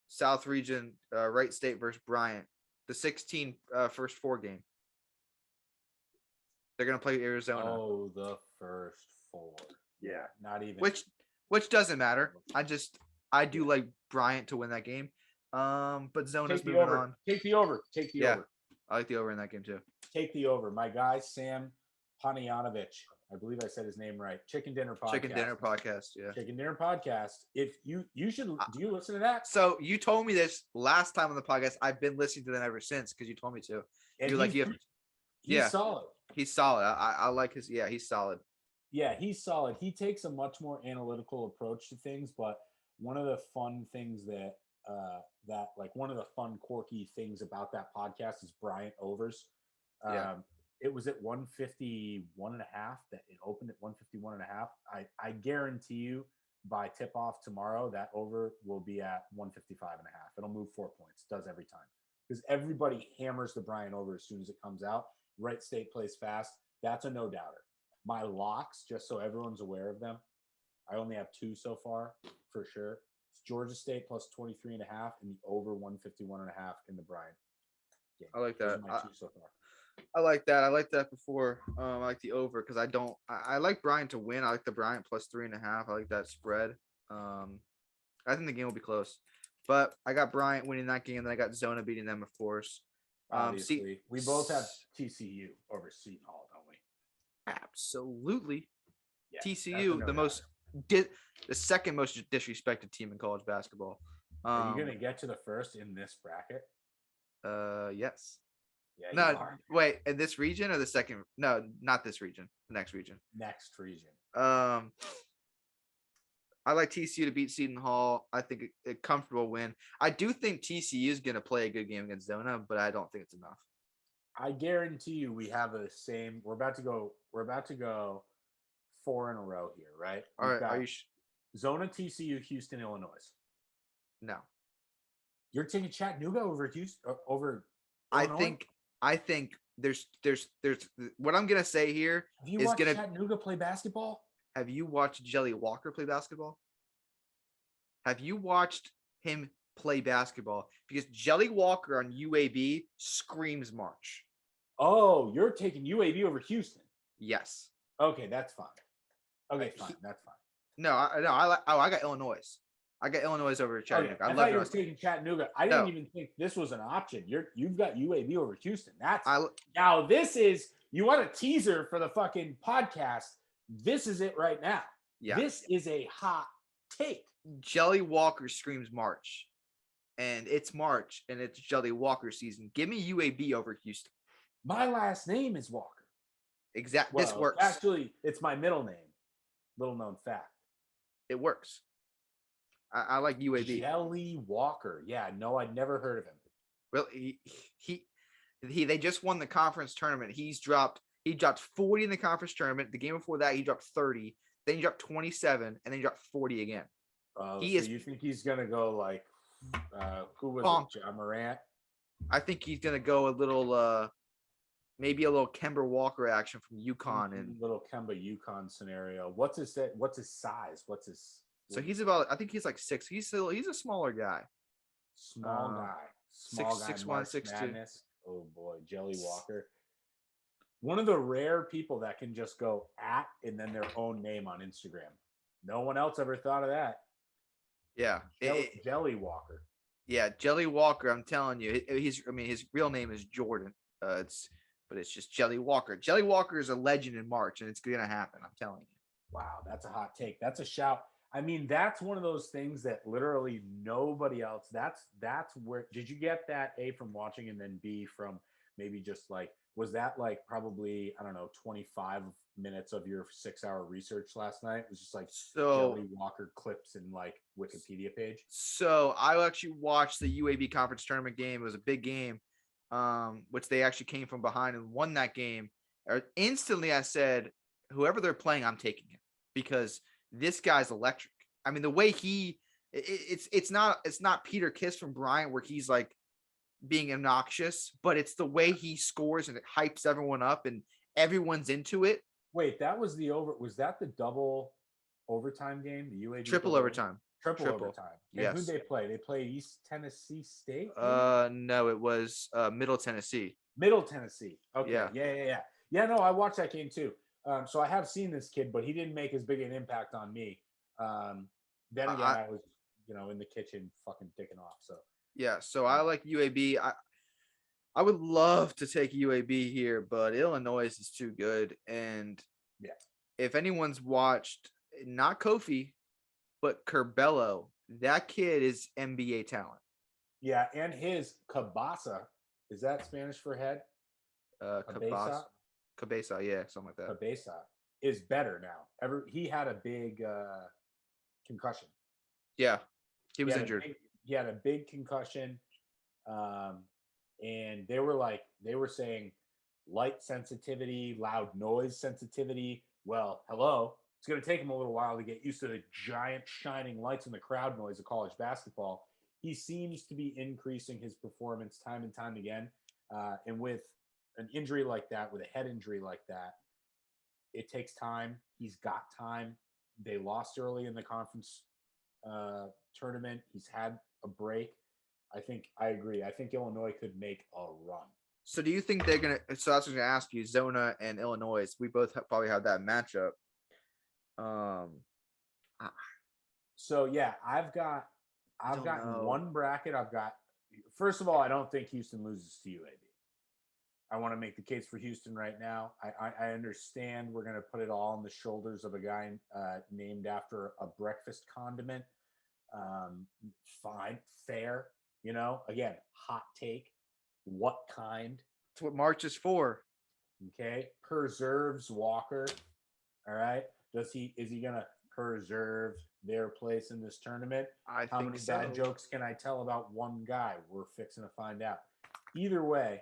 South region, Wright State versus Bryant. The 16 first four game. They're gonna play Arizona. Oh, the first four. Yeah, not even. Which doesn't matter. I do like Bryant to win that game. But Zona's moving on. Take the over. Take the over. I like the over in that game too. Take the over. My guy Sam Panayanovich. I believe I said his name right. Chicken Dinner Podcast. Chicken Dinner Podcast. Yeah. Chicken Dinner Podcast. If you should, do you listen to that? So you told me this last time on the podcast. I've been listening to them ever since because you told me to. And You're like, he's solid. He's solid. I like his. Yeah, he's solid. Yeah, he's solid. He takes a much more analytical approach to things. But one of the fun things that one of the fun, quirky things about that podcast is Bryant overs. It was at 151 and a half that it opened at 151 and a half. I guarantee you by tip off tomorrow, that over will be at 155 and a half. It'll move 4 points. Does every time because everybody hammers the Bryant over as soon as it comes out. Wright State plays fast. That's a no doubter. My locks, just so everyone's aware of them, I only have two so far for sure. It's Georgia State plus 23 and a half and the over 151 and a half in the Bryant game. I like that. My two so far. I like that. I like that before. I like the over because I like Bryant to win. I like the Bryant plus 3.5. I like that spread. I think the game will be close, but I got Bryant winning that game. Then I got Zona beating them, of course. Obviously, we both have TCU over Seton Hall, don't we? Absolutely. Yeah, TCU, the second most disrespected team in college basketball. Are you gonna get to the first in this bracket? Yes. Yeah. No, wait. In this region or the second? No, not this region. The next region. Next region. I like TCU to beat Seton Hall. I think a comfortable win. I do think TCU is going to play a good game against Zona, but I don't think it's enough. I guarantee you, we have the same. We're about to go 4 in a row here, right? All right. Are you Zona, TCU, Houston, Illinois? No. You're taking Chattanooga over Houston over Illinois? I think there's what I'm gonna say here have you watched Chattanooga play basketball? Have you watched Jelly Walker play basketball? Have you watched him play basketball? Because Jelly Walker on UAB screams March. Oh, you're taking UAB over Houston? Yes. Okay, that's fine. Okay, fine. That's fine. No, I got Illinois. I got Illinois over Chattanooga. I thought you were taking Chattanooga. I didn't even think this was an option. You've got UAB over Houston. Now this is, you want a teaser for the fucking podcast. This is it right now. Yeah. This is a hot take. Jelly Walker screams March. And it's March and it's Jelly Walker season. Give me UAB over Houston. My last name is Walker. Exactly. This works. Actually, it's my middle name. Little known fact. It works. I like UAB. Jelly Walker. Yeah, no, I'd never heard of him. Well, they just won the conference tournament. He dropped 40 in the conference tournament. The game before that, he dropped 30. Then he dropped 27, and then he dropped 40 again. You think he's gonna go like who was it? John Morant? I think he's gonna go a little maybe a little Kemba Walker action from UConn and little Kemba UConn scenario. What's his size? So he's about, I think he's like 6. He's a smaller guy. Small guy. 6'1", 6'2". Oh boy, Jelly Walker. One of the rare people that can just go at and then their own name on Instagram. No one else ever thought of that. Yeah. Jelly Walker. Yeah, Jelly Walker, I'm telling you. His real name is Jordan. But it's just Jelly Walker. Jelly Walker is a legend in March, and it's going to happen. I'm telling you. Wow, that's a hot take. That's a shout. I mean, that's one of those things that literally nobody else. That's where. Did you get that A from watching and then B from maybe just like, was that like probably, I don't know, 25 minutes of your 6-hour research last night? It was just like Jelly Walker clips and like Wikipedia page. So I actually watched the UAB conference tournament game. It was a big game, which they actually came from behind and won that game. Instantly I said, whoever they're playing, I'm taking him because this guy's electric. I mean, the way it's not Peter Kiss from Bryant where he's like being obnoxious, but it's the way he scores and it hypes everyone up and everyone's into it. Wait, that was the over. Was that the double overtime game? The UAB Triple double overtime. Triple overtime. And Yes. who'd they play? They played East Tennessee State. No, it was Middle Tennessee. Middle Tennessee. Okay. Yeah. Yeah. No, I watched that game too. So I have seen this kid, but he didn't make as big an impact on me. Then again, I was, in the kitchen fucking dicking off. So yeah. So I like UAB. I would love to take UAB here, but Illinois is too good. And yeah, if anyone's watched, not Kofi, but Curbelo, that kid is NBA talent. Yeah, and his Cabasa, is that Spanish for head? Cabasa, yeah, something like that. Cabasa is better now. He had a big concussion. Yeah, he was injured. He had a big concussion, and they were saying light sensitivity, loud noise sensitivity. Well, hello. It's going to take him a little while to get used to the giant shining lights and the crowd noise of college basketball. He seems to be increasing his performance time and time again. And with an injury like that, with a head injury like that, it takes time. He's got time. They lost early in the conference tournament. He's had a break. I agree. I think Illinois could make a run. So do you think they're going to – so I was going to ask you, Zona and Illinois, we both probably have that matchup. So yeah, I've got one bracket. First of all, I don't think Houston loses to UAB. I want to make the case for Houston right now. I understand we're going to put it all on the shoulders of a guy named after a breakfast condiment. Fine, fair. Again, hot take. What kind? That's what March is for. Okay, preserves Walker. All right. Is he gonna preserve their place in this tournament? How many bad jokes can I tell about one guy? We're fixing to find out. Either way,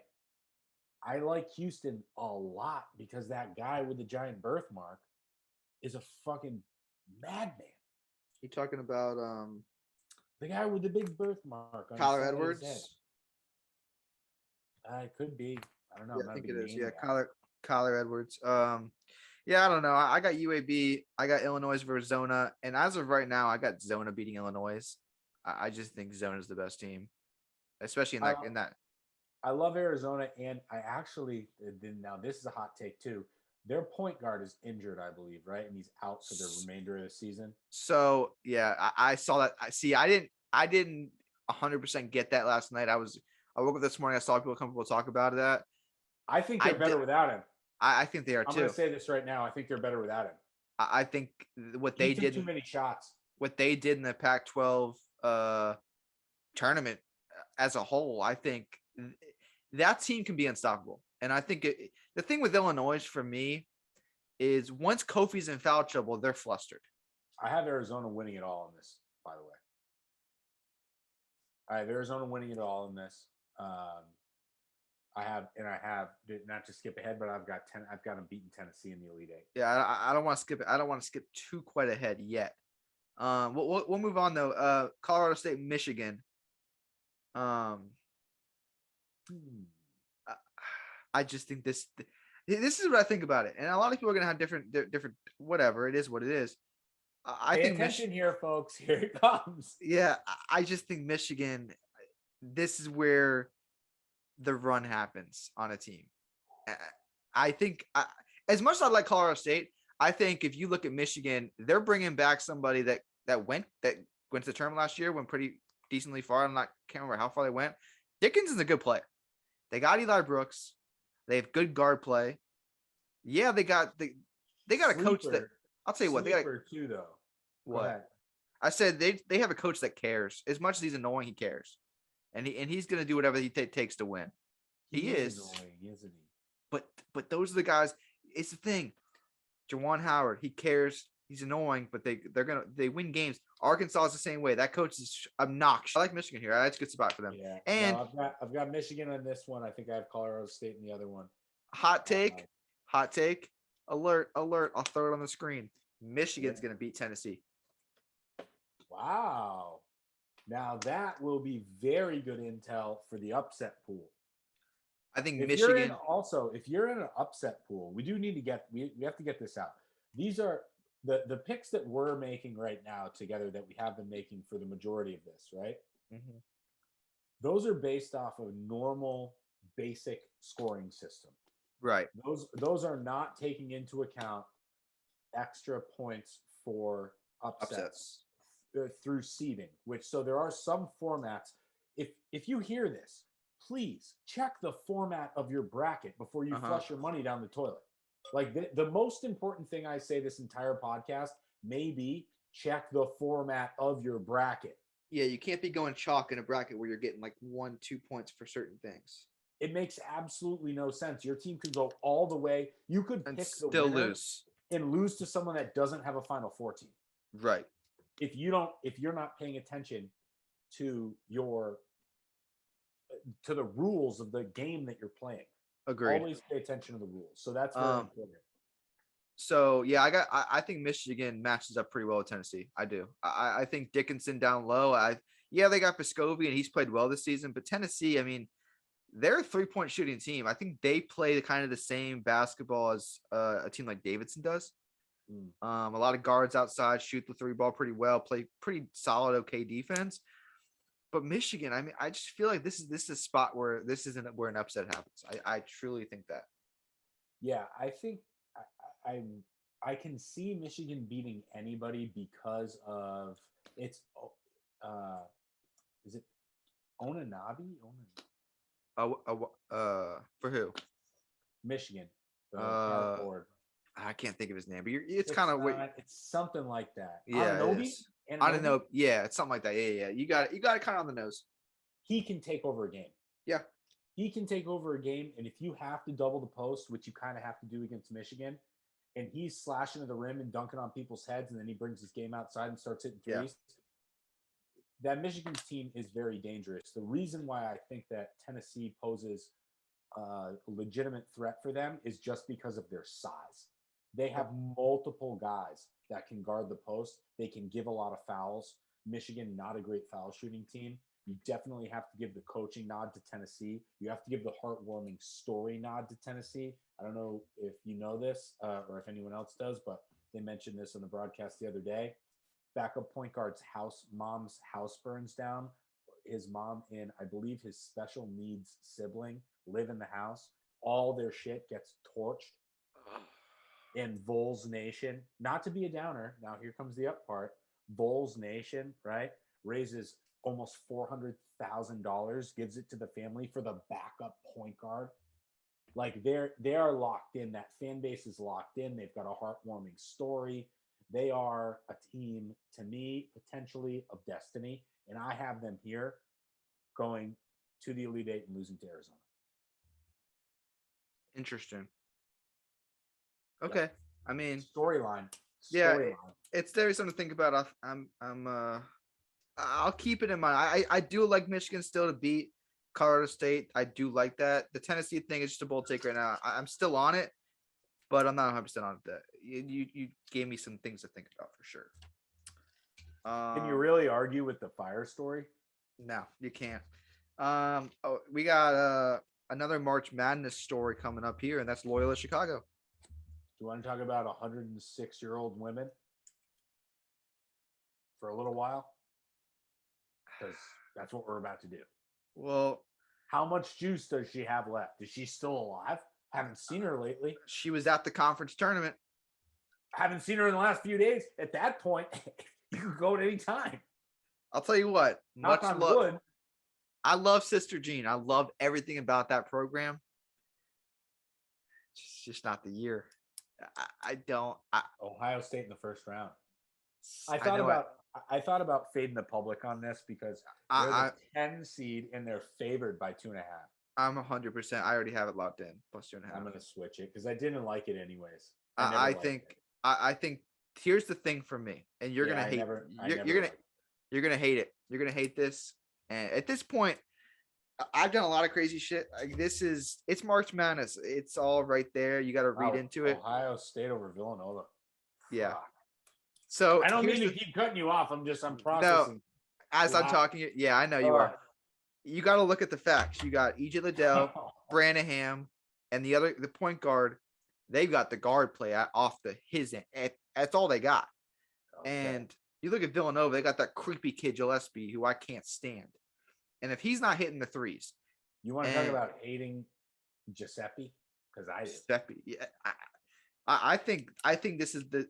I like Houston a lot because that guy with the giant birthmark is a fucking madman. You talking about the guy with the big birthmark on Kyler Edwards? It could be. I don't know. Yeah, I think it is. Yeah, Kyler Edwards. Yeah, I don't know. I got UAB. I got Illinois versus Zona. And as of right now, I got Zona beating Illinois. I just think Zona is the best team, especially in that. I love Arizona, and I actually now this is a hot take too. Their point guard is injured, I believe, right, and he's out for the remainder of the season. So yeah, I saw that. I didn't 100% get that last night. I woke up this morning. I saw people come talk about that. I think they're better without him. I think they are too. I'm going to say this right now. I think they're better without him. I think what they did. Too many shots. What they did in the Pac-12 tournament as a whole, I think that team can be unstoppable. And I think the thing with Illinois for me is once Kofi's in foul trouble, they're flustered. I have Arizona winning it all in this, by the way. I have Arizona winning it all in this. I have not to skip ahead, but I've got them beating Tennessee in the Elite Eight. Yeah, I don't want to skip it. I don't want to skip too quite ahead yet. We'll move on though. Colorado State, Michigan. I just think this is what I think about it, and a lot of people are gonna have different. Whatever it is, what it is. I think attention here, folks. Here it comes. Yeah, I just think Michigan. This is where the run happens on a team. I think as much as I like Colorado State, I think if you look at Michigan, they're bringing back somebody that went to the tournament last year, went pretty decently far. Can't remember how far they went. Dickens is a good player. They got Eli Brooks. They have good guard play. Yeah, they got a coach that I'll tell you what they got too though. What I said they have a coach that cares as much as he's annoying. He cares, and he's going to do whatever he takes to win. He is annoying, isn't he? But those are the guys. It's the thing. Juwan Howard, he cares. He's annoying, but they win games. Arkansas is the same way. That coach is obnoxious. I like Michigan here. That's a good spot for them. Yeah. And I've got Michigan on this one. I think I have Colorado State in the other one. Hot take hot take, alert, alert. I'll throw it on the screen. Michigan's going to beat Tennessee. Wow. Now that will be very good intel for the upset pool. I think If Michigan. if you're in an upset pool, we do need to we have to get this out. These are the picks that we're making right now together that we have been making for the majority of this, right? Mhm. Those are based off of normal basic scoring system. Right. Those are not taking into account extra points for upsets. Through seeding, so there are some formats. If you hear this, please check the format of your bracket before you flush your money down the toilet. Like the most important thing I say this entire podcast may be check the format of your bracket. Yeah, you can't be going chalk in a bracket where you're getting like 1-2 points for certain things. It makes absolutely no sense. Your team could go all the way. You could and pick still the winner lose and lose to someone that doesn't have a Final Four team. Right. If you're not paying attention to the rules of the game that you're playing. Agreed. Always pay attention to the rules. So that's very important. So yeah, I think Michigan matches up pretty well with Tennessee. I do. I think Dickinson down low. They got Piscovi and he's played well this season, but Tennessee, I mean, they're a 3-point shooting team. I think they play kind of the same basketball as a team like Davidson does. A lot of guards outside, shoot the 3 ball pretty well, play pretty solid, okay defense. But Michigan, I mean, I just feel like this is a spot where this isn't where an upset happens. I truly think that. Yeah, I think I can see Michigan beating anybody because of it's. Is it Onanabi? For who? Michigan. The guard forward. I can't think of his name, but it's kind of weird. It's something like that. Yeah, I don't know. Yeah, it's something like that. Yeah. You got it kind of on the nose. He can take over a game. Yeah. He can take over a game, and if you have to double the post, which you kind of have to do against Michigan, and he's slashing to the rim and dunking on people's heads, and then he brings his game outside and starts hitting threes. That Michigan team is very dangerous. The reason why I think that Tennessee poses a legitimate threat for them is just because of their size. They have multiple guys that can guard the post. They can give a lot of fouls. Michigan, not a great foul shooting team. You definitely have to give the coaching nod to Tennessee. You have to give the heartwarming story nod to Tennessee. I don't know if you know this or if anyone else does, but they mentioned this on the broadcast the other day. Backup point guard's mom's house burns down. His mom and I believe his special needs sibling live in the house. All their shit gets torched. And Vols Nation, not to be a downer, now here comes the up part. Vols Nation, right, raises almost $400,000, gives it to the family for the backup point guard. Like they are locked in. That fan base is locked in. They've got a heartwarming story. They are a team, to me, potentially of destiny. And I have them here going to the Elite Eight and losing to Arizona. Interesting. Okay. Yeah. I mean, storyline. Yeah, there's something to think about. I'll keep it in mind. I do like Michigan still to beat Colorado State. I do like that. The Tennessee thing is just a bold take right now. I'm still on it, but I'm not 100% on it. You gave me some things to think about for sure. Can you really argue with the fire story? No, you can't. We got another March Madness story coming up here, and that's Loyola Chicago. Do you want to talk about 106-year-old women for a little while? Because that's what we're about to do. Well, how much juice does she have left? Is she still alive? Haven't seen her lately. She was at the conference tournament. Haven't seen her in the last few days. At that point, you could go at any time. I'll tell you what. Knock on wood. I love Sister Jean. I love everything about that program. It's just not the year. I don't. Ohio State in the first round. I thought about fading the public on this because they're the 10 seed and they're favored by 2.5. I'm 100%. I already have it locked in plus 2.5. I'm gonna switch it because I didn't like it anyways. I think here's the thing for me, and you're gonna hate. You're gonna hate it. You're gonna hate this. And at this point, I've done a lot of crazy shit. Like it's March Madness. It's all right there. You got to read Wow, into it. Ohio State over Villanova. Yeah. Fuck. So I don't mean to keep cutting you off. I'm no. processing. As I'm talking, yeah, I know you are. You got to look at the facts. You got EJ Liddell, Branham, and the point guard. They've got the guard play off his end. That's all they got. Okay. And you look at Villanova, they got that creepy kid Gillespie who I can't stand. And if he's not hitting the threes, you want to talk about hating Giuseppe? Because I do. Giuseppe, yeah. I think this is the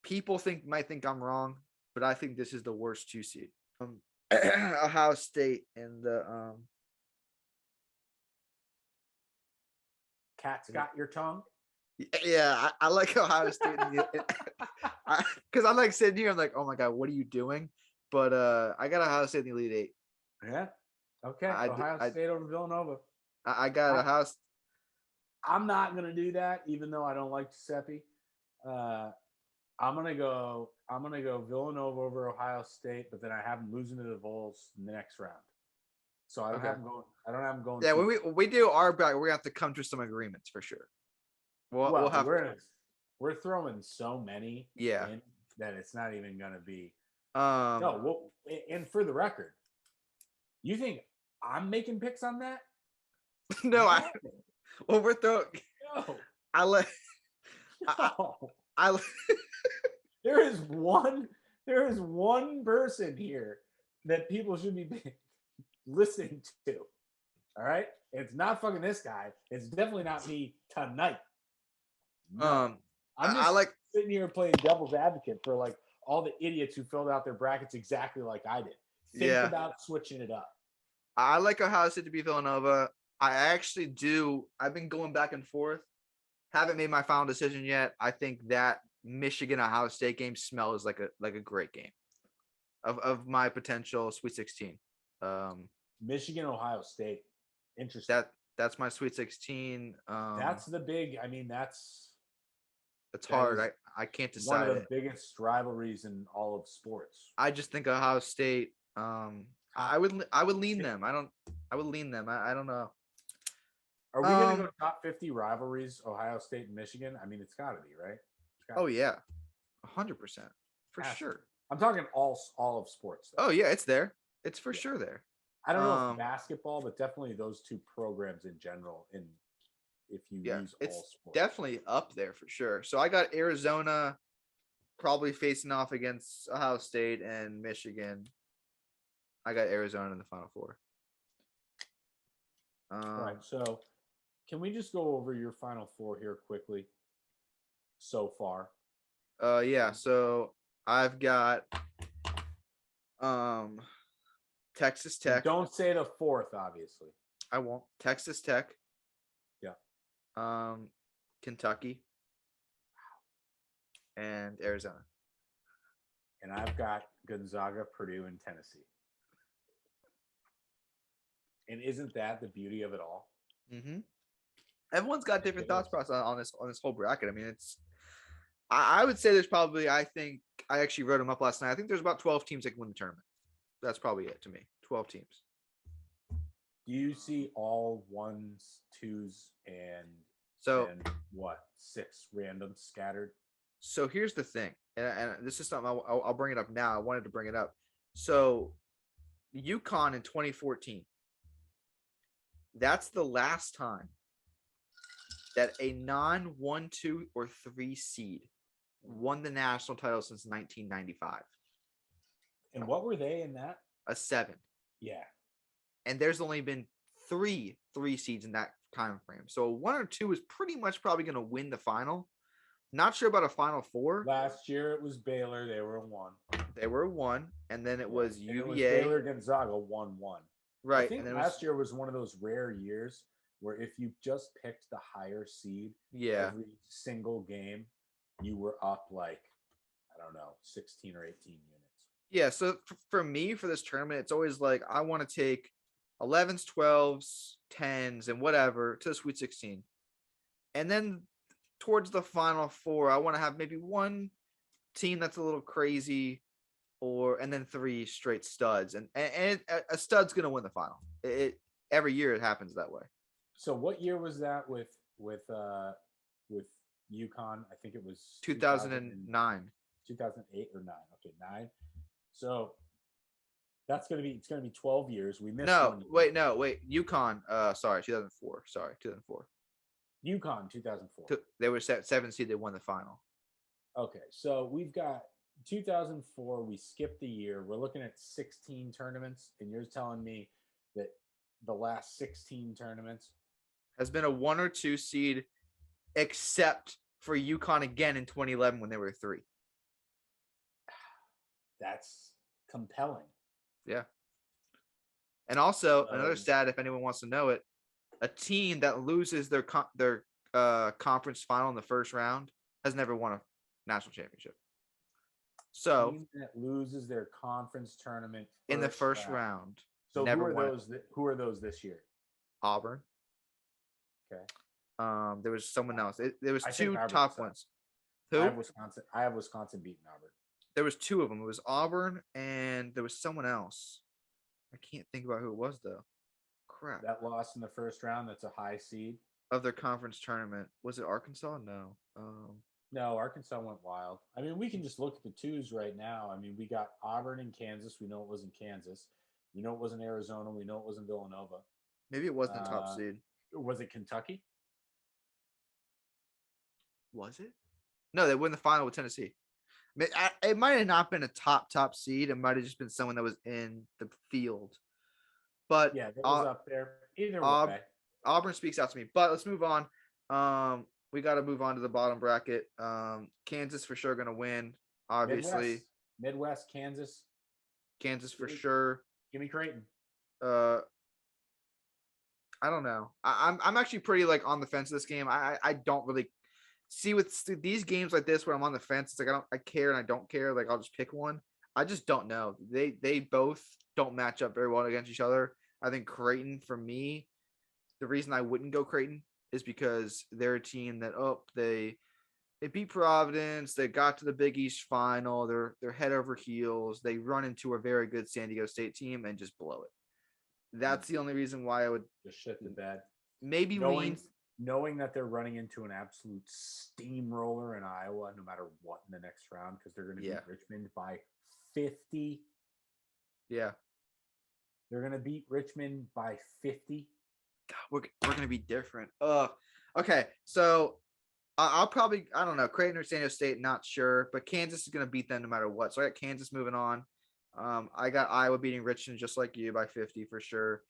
people might think I'm wrong, but I think this is the worst 2 seed. Ohio State and the cat's got your tongue. Yeah, I like Ohio State because I'm like sitting here, I'm like, oh my god, what are you doing? But I got Ohio State in the Elite Eight. Yeah. Okay. Ohio State over Villanova. I got a house. I'm not gonna do that, even though I don't like Giuseppe. I'm gonna go Villanova over Ohio State, but then I have them losing to the Vols in the next round. So I don't have them going. I don't have them going. Yeah, when we do our back, we're gonna have to come to some agreements for sure. We'll have. We're throwing so many. Yeah. In that it's not even gonna be. No. And for the record, you think I'm making picks on that? No, we're throwing. No. There is one person here that people should be listening to. All right, it's not fucking this guy. It's definitely not me tonight. No. I'm just sitting here playing devil's advocate for like all the idiots who filled out their brackets exactly like I did. Think about switching it up. I like Ohio State to beat Villanova. I actually do. I've been going back and forth. Haven't made my final decision yet. I think that Michigan Ohio State game smells like a great game of my potential Sweet 16. Michigan Ohio State. Interesting. That's my Sweet 16. That's the big. I mean, that's hard. I can't decide. One of the biggest rivalries in all of sports. I just think Ohio State. I would lean them. I would lean them. I don't know. Are we going to go top 50 rivalries, Ohio State and Michigan? I mean, it's got to be, right? Oh, yeah. 100%. For sure. I'm talking all of sports. Though. Oh, yeah. It's there. It's for sure there. I don't know if basketball, but definitely those two programs in general. If you use all sports. Definitely up there for sure. So I got Arizona probably facing off against Ohio State and Michigan. I got Arizona in the Final Four. All right. So can we just go over your Final Four here quickly so far? Yeah. So I've got Texas Tech. Don't say the fourth, obviously. I won't. Texas Tech. Yeah. Kentucky. And Arizona. And I've got Gonzaga, Purdue, and Tennessee. And isn't that the beauty of it all? Mm-hmm. Everyone's got different thoughts process on this whole bracket. I mean, I would say there's probably, I think I actually wrote them up last night. I think there's about 12 teams that can win the tournament. That's probably it to me. 12 teams. Do you see all 1s, 2s, and what 6 random scattered? So here's the thing, and this is something I'll bring it up now. I wanted to bring it up. So UConn in 2014. That's the last time that a non-1, 2, or 3 seed won the national title since 1995. And what were they in that? A 7. Yeah. And there's only been 3 seeds in that time frame. So 1 or 2 is pretty much probably going to win the final. Not sure about a Final Four. Last year it was Baylor. They were a 1. They were a 1. And then it was UVA. It was Baylor Gonzaga 1-1. Right. I think last year was one of those rare years where if you just picked the higher seed every single game, you were up like, I don't know, 16 or 18 units. Yeah. So for me, for this tournament, it's always like I want to take 11s, 12s, 10s, and whatever to the Sweet 16. And then towards the Final Four, I want to have maybe one team that's a little crazy and then 3 straight studs, and a stud's gonna win the final. Every year it happens that way. So what year was that with UConn? I think it was 2009. 2008 or 9. Okay, 9. So it's gonna be 12 years. We missed No, one year. wait. UConn. Sorry, 2004. Sorry, 2004. UConn 2004. They were 7 seed. They won the final. Okay, so we've got 2004. We skipped the year. We're looking at 16 tournaments, and you're telling me that the last 16 tournaments Has been a 1 or 2 seed, except for UConn again in 2011 when they were 3. That's compelling. Yeah. And also another stat, if anyone wants to know it, a team that loses their conference final in the first round has never won a national championship. So team that loses their conference tournament in the first round. So who are those this year? Auburn. Okay. There was someone else. There was I 2 think top ones. Who? I have Wisconsin beating Auburn. There was 2 of them. It was Auburn and there was someone else. I can't think about who it was though. Crap. That lost in the first round. That's a high seed of their conference tournament. Was it Arkansas? No. No, Arkansas went wild. I mean, we can just look at the 2s right now. I mean, we got Auburn and Kansas. We know it wasn't Kansas. We know it wasn't Arizona. We know it wasn't Villanova. Maybe it wasn't the top seed. Was it Kentucky? Was it? No, they won the final with Tennessee. It might have not been a top seed. It might have just been someone that was in the field. But yeah, that was up there. Either way. Auburn speaks out to me. But let's move on. We got to move on to the bottom bracket. Kansas for sure going to win, obviously. Midwest, Kansas. Kansas for sure. Give me Creighton. I don't know. I'm actually pretty like on the fence of this game. I don't really see with these games like this where I'm on the fence. It's like I care and I don't care. Like I'll just pick one. I just don't know. They both don't match up very well against each other. I think Creighton, for me, the reason I wouldn't go Creighton is because they're a team that they beat Providence. They got to the Big East final. They're head over heels. They run into a very good San Diego State team and just blow it. That's the only reason why I would just shit the bed. Maybe knowing that they're running into an absolute steamroller in Iowa, no matter what in the next round, because they're going to beat Richmond by 50. Yeah, they're going to beat Richmond by 50. God, we're going to be different. Okay, so I'll probably, I don't know, Creighton or San Diego State, not sure, but Kansas is going to beat them no matter what. So I got Kansas moving on. I got Iowa beating Richmond just like you by 50 for sure.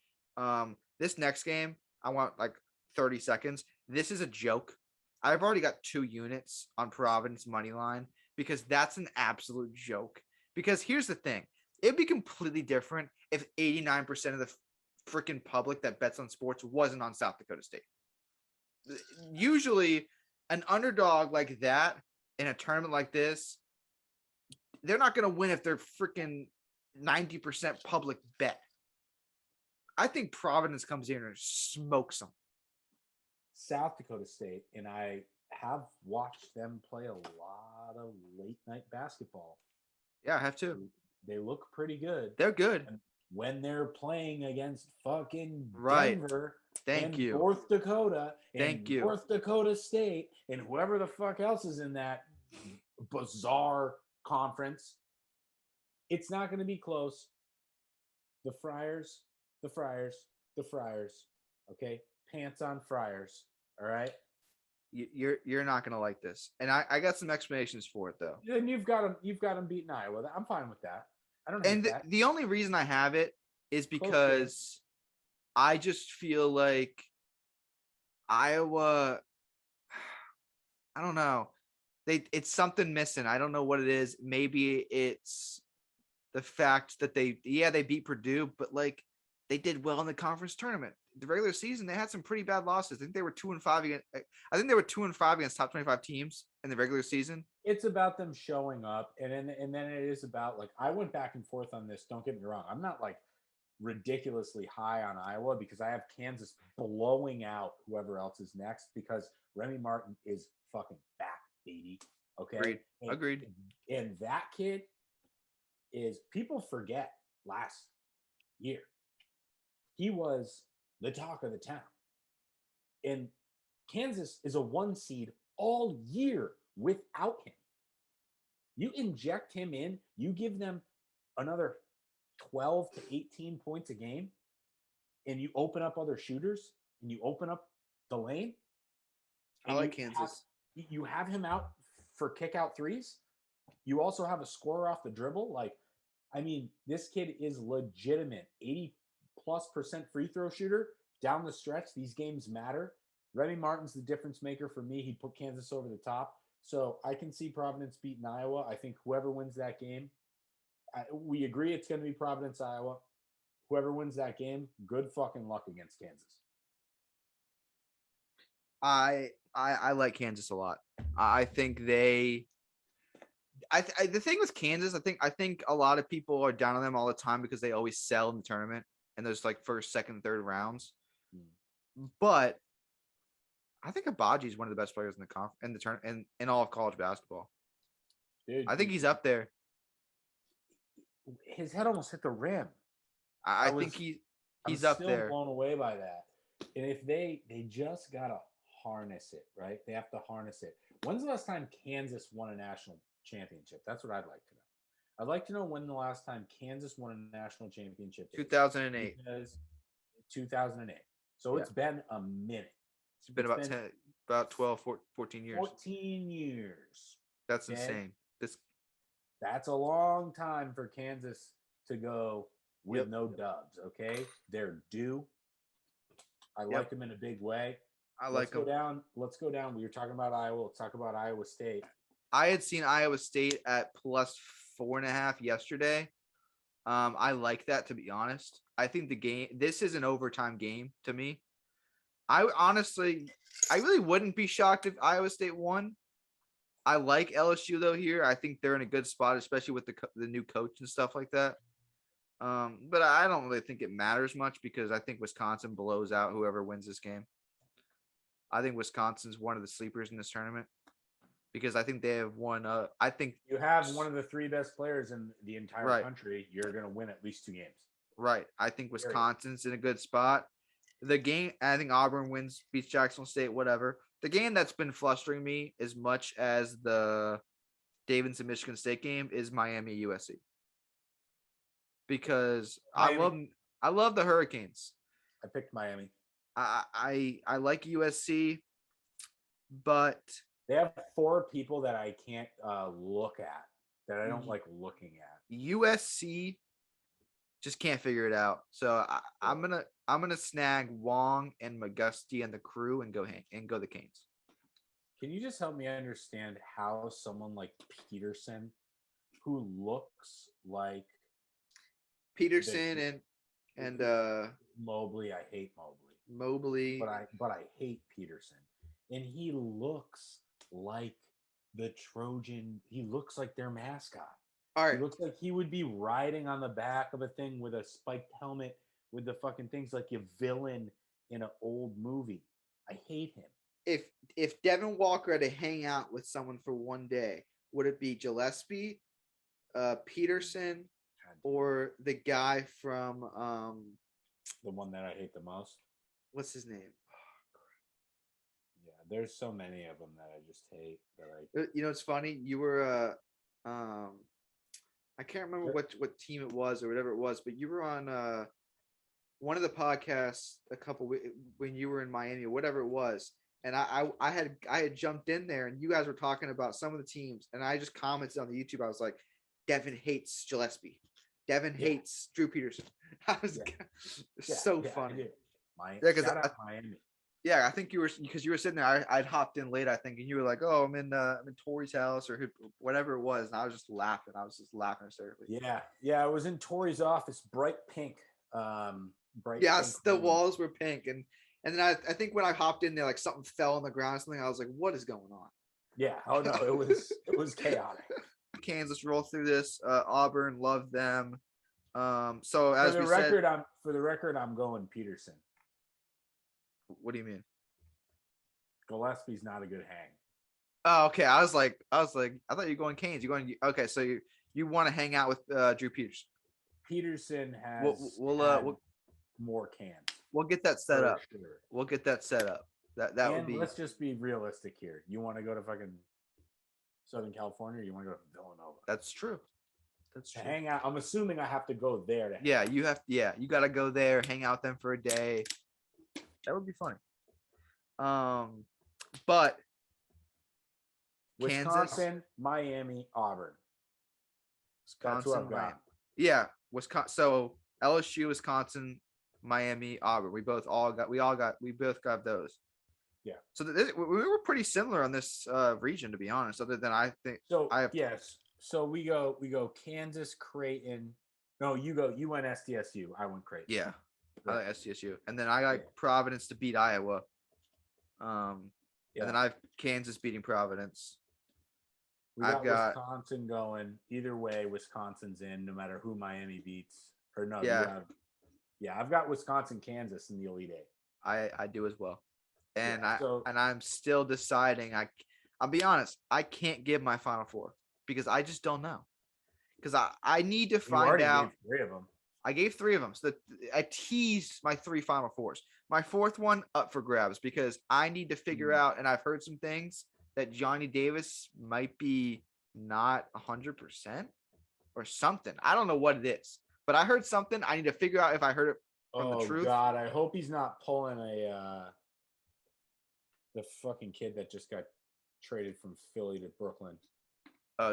This next game, I want like 30 seconds. This is a joke. I've already got 2 units on Providence money line because that's an absolute joke. Because here's the thing. It'd be completely different if 89% of the freaking public that bets on sports wasn't on South Dakota State. Usually an underdog like that in a tournament like this, they're not going to win if they're freaking 90% public bet. I think Providence comes in and smokes them. South Dakota State, and I have watched them play a lot of late night basketball. Yeah, I have too. They look pretty good. They're good. And when they're playing against fucking Denver and North Dakota North Dakota State and whoever the fuck else is in that bizarre conference, it's not going to be close. The Friars. Okay, pants on Friars. All right. You're not going to like this, and I got some explanations for it though. And you've got them beating Iowa. I'm fine with that. I don't know. And the only reason I have it is because I just feel like Iowa. I don't know. It's something missing. I don't know what it is. Maybe it's the fact that they beat Purdue, but like they did well in the conference tournament. The regular season, they had some pretty bad losses. I think they were 2-5 against. I think they were 2-5 against top 25 teams in the regular season. It's about them showing up, and then it is about like I went back and forth on this. Don't get me wrong. I'm not like ridiculously high on Iowa because I have Kansas blowing out whoever else is next because Remy Martin is fucking back, baby. Okay, Agreed. And that kid, is people forget last year he was the talk of the town, and Kansas is a 1 seed all year without him. You inject him in, you give them another 12 to 18 points a game, and you open up other shooters, and you open up the lane. I like Kansas. You have him out for kick out threes. You also have a scorer off the dribble. Like, I mean, this kid is legitimate. 80+% free throw shooter down the stretch. These games matter. Remy Martin's the difference maker for me. He put Kansas over the top. So I can see Providence beating Iowa. I think whoever wins that game, we agree it's going to be Providence, Iowa. Whoever wins that game, good fucking luck against Kansas. I like Kansas a lot. I think they. The thing with Kansas, I think a lot of people are down on them all the time because they always sell in the tournament and there's like first, second, third rounds. But I think Abaji is one of the best players in the tournament in all of college basketball. Dude, I think he's up there. His head almost hit the rim. I think he's up there. Blown away by that. And if they just gotta harness it, right? They have to harness it. When's the last time Kansas won a national championship? That's what I'd like to know. I'd like to know when the last time Kansas won a national championship. 2008. 2008. So it's been a minute. It's been about 12, 14 years. 14 years. That's insane. That's a long time for Kansas to go with no dubs, okay? They're due. I like them in a big way. Let's go down. We were talking about Iowa. Let's talk about Iowa State. I had seen Iowa State at +4.5 yesterday. I like that, to be honest. I think this is an overtime game to me. I really wouldn't be shocked if Iowa State won. I like LSU though here. I think they're in a good spot, especially with the new coach and stuff like that. But I don't really think it matters much because I think Wisconsin blows out whoever wins this game. I think Wisconsin's one of the sleepers in this tournament because I think they have won. I think you have one of the 3 best players in the entire country. You're going to win at least 2 games. Right. I think Wisconsin's in a good spot. The game, I think Auburn beats Jacksonville State, whatever. The game that's been flustering me as much as the Davidson Michigan State game is Miami USC. Because I love the Hurricanes. I picked Miami. I like USC, but they have 4 people that I can't look at, that I don't like looking at. USC just can't figure it out. So I'm gonna snag Wong and McGusty and the crew and go the Canes. Can you just help me understand how someone like Peterson, who looks like Peterson and Mobley, I hate Mobley, but I hate Peterson, and he looks like the Trojan. He looks like their mascot. All right. He looks like he would be riding on the back of a thing with a spiked helmet with the fucking things like a villain in an old movie. I hate him. If Devin Walker had to hang out with someone for one day, would it be Gillespie, Peterson, or the guy from the one that I hate the most? What's his name? Yeah, there's so many of them that I just hate. That you know, it's funny. You were I can't remember what team it was or whatever it was, but you were on one of the podcasts when you were in Miami or whatever it was, and I had jumped in there and you guys were talking about some of the teams, and I just commented on the YouTube. I was like, Devin hates Gillespie. Devin hates Drew Peterson. I was so funny. Miami. Yeah, I think you were because you were sitting there. I'd hopped in late, I think, and you were like, "Oh, I'm in Tori's house or whatever it was," and I was just laughing. Hysterically. Yeah. I was in Tori's office, bright pink. Yes, the walls were pink, and then I think when I hopped in there, like something fell on the ground or something. I was like, "What is going on?" Yeah. Oh no, it was chaotic. Kansas roll through this. Auburn, love them. So as for the record, I'm going Peterson. What do you mean? Gillespie's not a good hang. Oh, okay. I was like, I thought you were going Canes. You're going. Okay, so You want to hang out with Drew Peters. Peterson has We'll more cans. We'll get that set up. Sure. We'll get that set up. That would be. Let's just be realistic here. You want to go to fucking Southern California, or you want to go to Villanova? That's true. That's true. To hang out. I'm assuming I have to go there. You have. Yeah, you got to go there, hang out with them for a day. That would be funny. But Wisconsin, Kansas, Miami, Auburn. Wisconsin, That's who I've got. Yeah, Wisconsin. So LSU, Wisconsin, Miami, Auburn. We both got those. Yeah. So we were pretty similar on this region, to be honest. Other than I think. So yes. So we go Kansas, Creighton. No, you went SDSU. I went Creighton. Yeah. I like SDSU, and then I got Providence to beat Iowa. And then I've Kansas beating Providence. I've got Wisconsin going either way. Wisconsin's in, no matter who Miami beats. Or no, I've got Wisconsin, Kansas in the Elite Eight. I do as well, and I'm still deciding. I'll be honest. I can't give my Final Four because I just don't know. Because I need to find out. Gave 3 of them. I gave 3 of them. So I teased my 3 Final Fours. My 4th one up for grabs because I need to figure out, and I've heard some things that Johnny Davis might be not 100% or something. I don't know what it is, but I heard something. I need to figure out if I heard it from the truth. Oh God, I hope he's not pulling the fucking kid that just got traded from Philly to Brooklyn.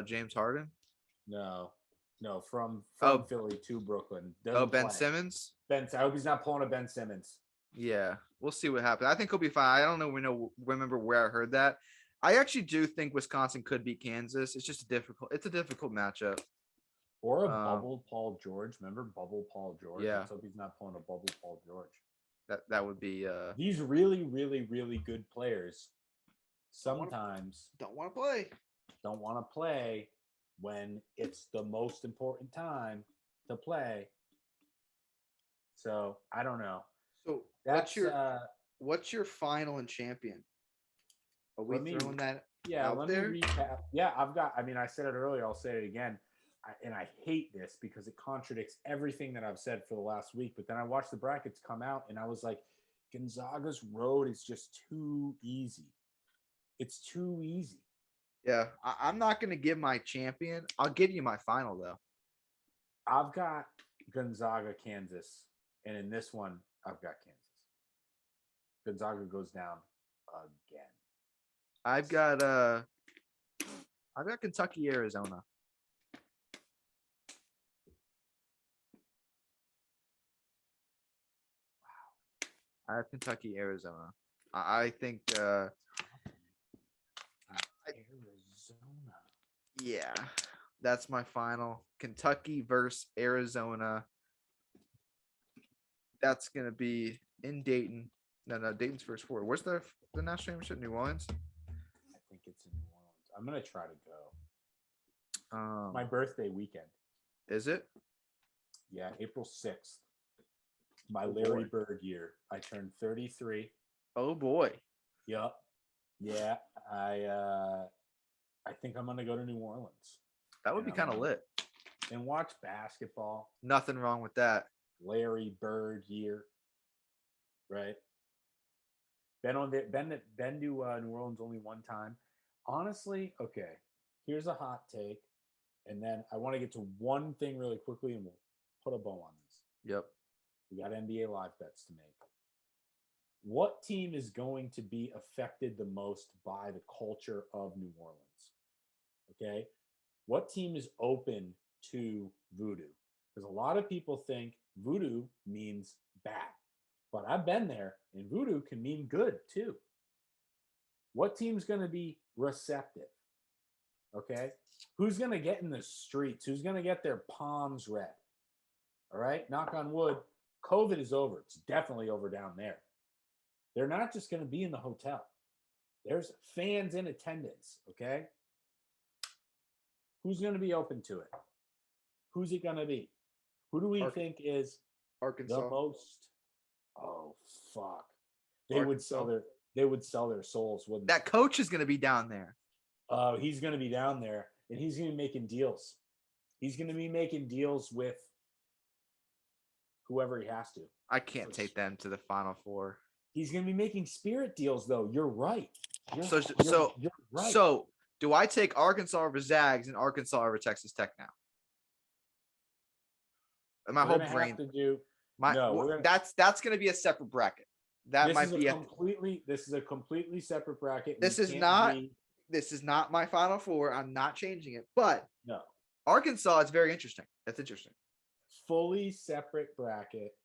James Harden? No, from Philly to Brooklyn. Ben Simmons? I hope he's not pulling a Ben Simmons. Yeah, we'll see what happens. I think he'll be fine. I don't know. Remember where I heard that. I actually do think Wisconsin could beat Kansas. It's just a difficult matchup. Or a bubble Paul George. Remember bubble Paul George? Yeah. Let's hope he's not pulling a bubble Paul George. That would be. These really, really, really good players sometimes don't want to play when it's the most important time to play. So I don't know. So what's your final and champion? Are we throwing that out there? Me recap. Yeah, I've got. I mean, I said it earlier. I'll say it again. And I hate this because it contradicts everything that I've said for the last week. But then I watched the brackets come out, and I was like, Gonzaga's road is just too easy. It's too easy. Yeah, I'm not going to give my champion. I'll give you my final, though. I've got Gonzaga, Kansas. And in this one, I've got Kansas. Gonzaga goes down again. I've got Kentucky, Arizona. Wow. I have Kentucky, Arizona. I think Arizona. Yeah, that's my final. Kentucky versus Arizona. That's gonna be in Dayton. No, Dayton's first 4. Where's the national championship? New Orleans. I think it's in New Orleans. I'm gonna try to go. My birthday weekend. Is it? Yeah, April 6th. My Larry Bird year. I turned 33. Oh boy. Yep. Yeah. I think I'm gonna go to New Orleans. That would be kind of lit. And watch basketball. Nothing wrong with that. Larry Bird year. Right. Been to New Orleans only one time. Honestly, okay. Here's a hot take, and then I want to get to one thing really quickly, and we'll put a bow on this. Yep. We got NBA live bets to make. What team is going to be affected the most by the culture of New Orleans? Okay. What team is open to voodoo? Because a lot of people think voodoo means bad. But I've been there, and voodoo can mean good too. What team's going to be receptive? Okay. Who's going to get in the streets? Who's going to get their palms read? All right. Knock on wood. COVID is over. It's definitely over down there. They're not just going to be in the hotel. There's fans in attendance. Okay. Who's going to be open to it? Who's it going to be? Who do we think is Arkansas. the most? Oh fuck! They would sell their souls, wouldn't they? That coach is going to be down there. He's going to be down there, and he's going to be making deals. He's going to be making deals with whoever he has to. I can't take them to the Final Four. He's going to be making spirit deals, though. You're right. So You're right. So do I take Arkansas over Zags and Arkansas over Texas Tech now? And my whole brain. Have to do. That's going to be a separate bracket. That might be This is a completely separate bracket. This is not my Final Four. I'm not changing it. But no, Arkansas is very interesting. That's interesting. Fully separate bracket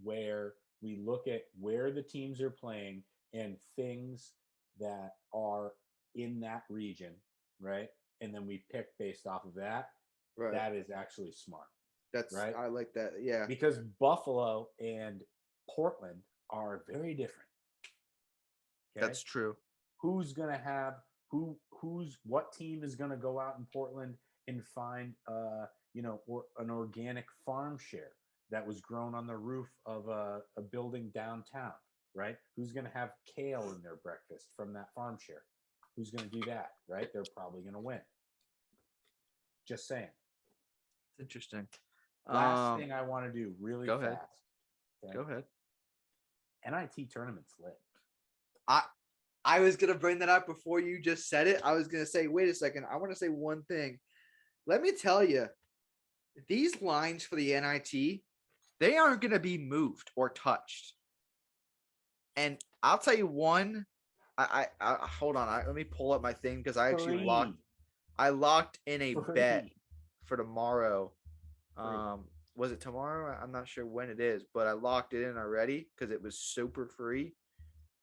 where we look at where the teams are playing and things that are in that region, right? And then we pick based off of that. Right. That is actually smart. That's right. I like that. Yeah. Because Buffalo and Portland are very different. Okay? That's true. Who's gonna have what team is gonna go out in Portland and find or an organic farm share that was grown on the roof of a building downtown, right? Who's gonna have kale in their breakfast from that farm share? Who's gonna do that, right? They're probably gonna win. Just saying. It's interesting. Last thing I want to do really go fast. Ahead. Okay? Go ahead. NIT tournament's lit. I was going to bring that up before you just said it. I was going to say, wait a second. I want to say one thing. Let me tell you, these lines for the NIT, they aren't going to be moved or touched. And I'll tell you one. I hold on. Let me pull up my thing because I actually locked in a bet for tomorrow. Was it tomorrow? I'm not sure when it is, but I locked it in already because it was super free.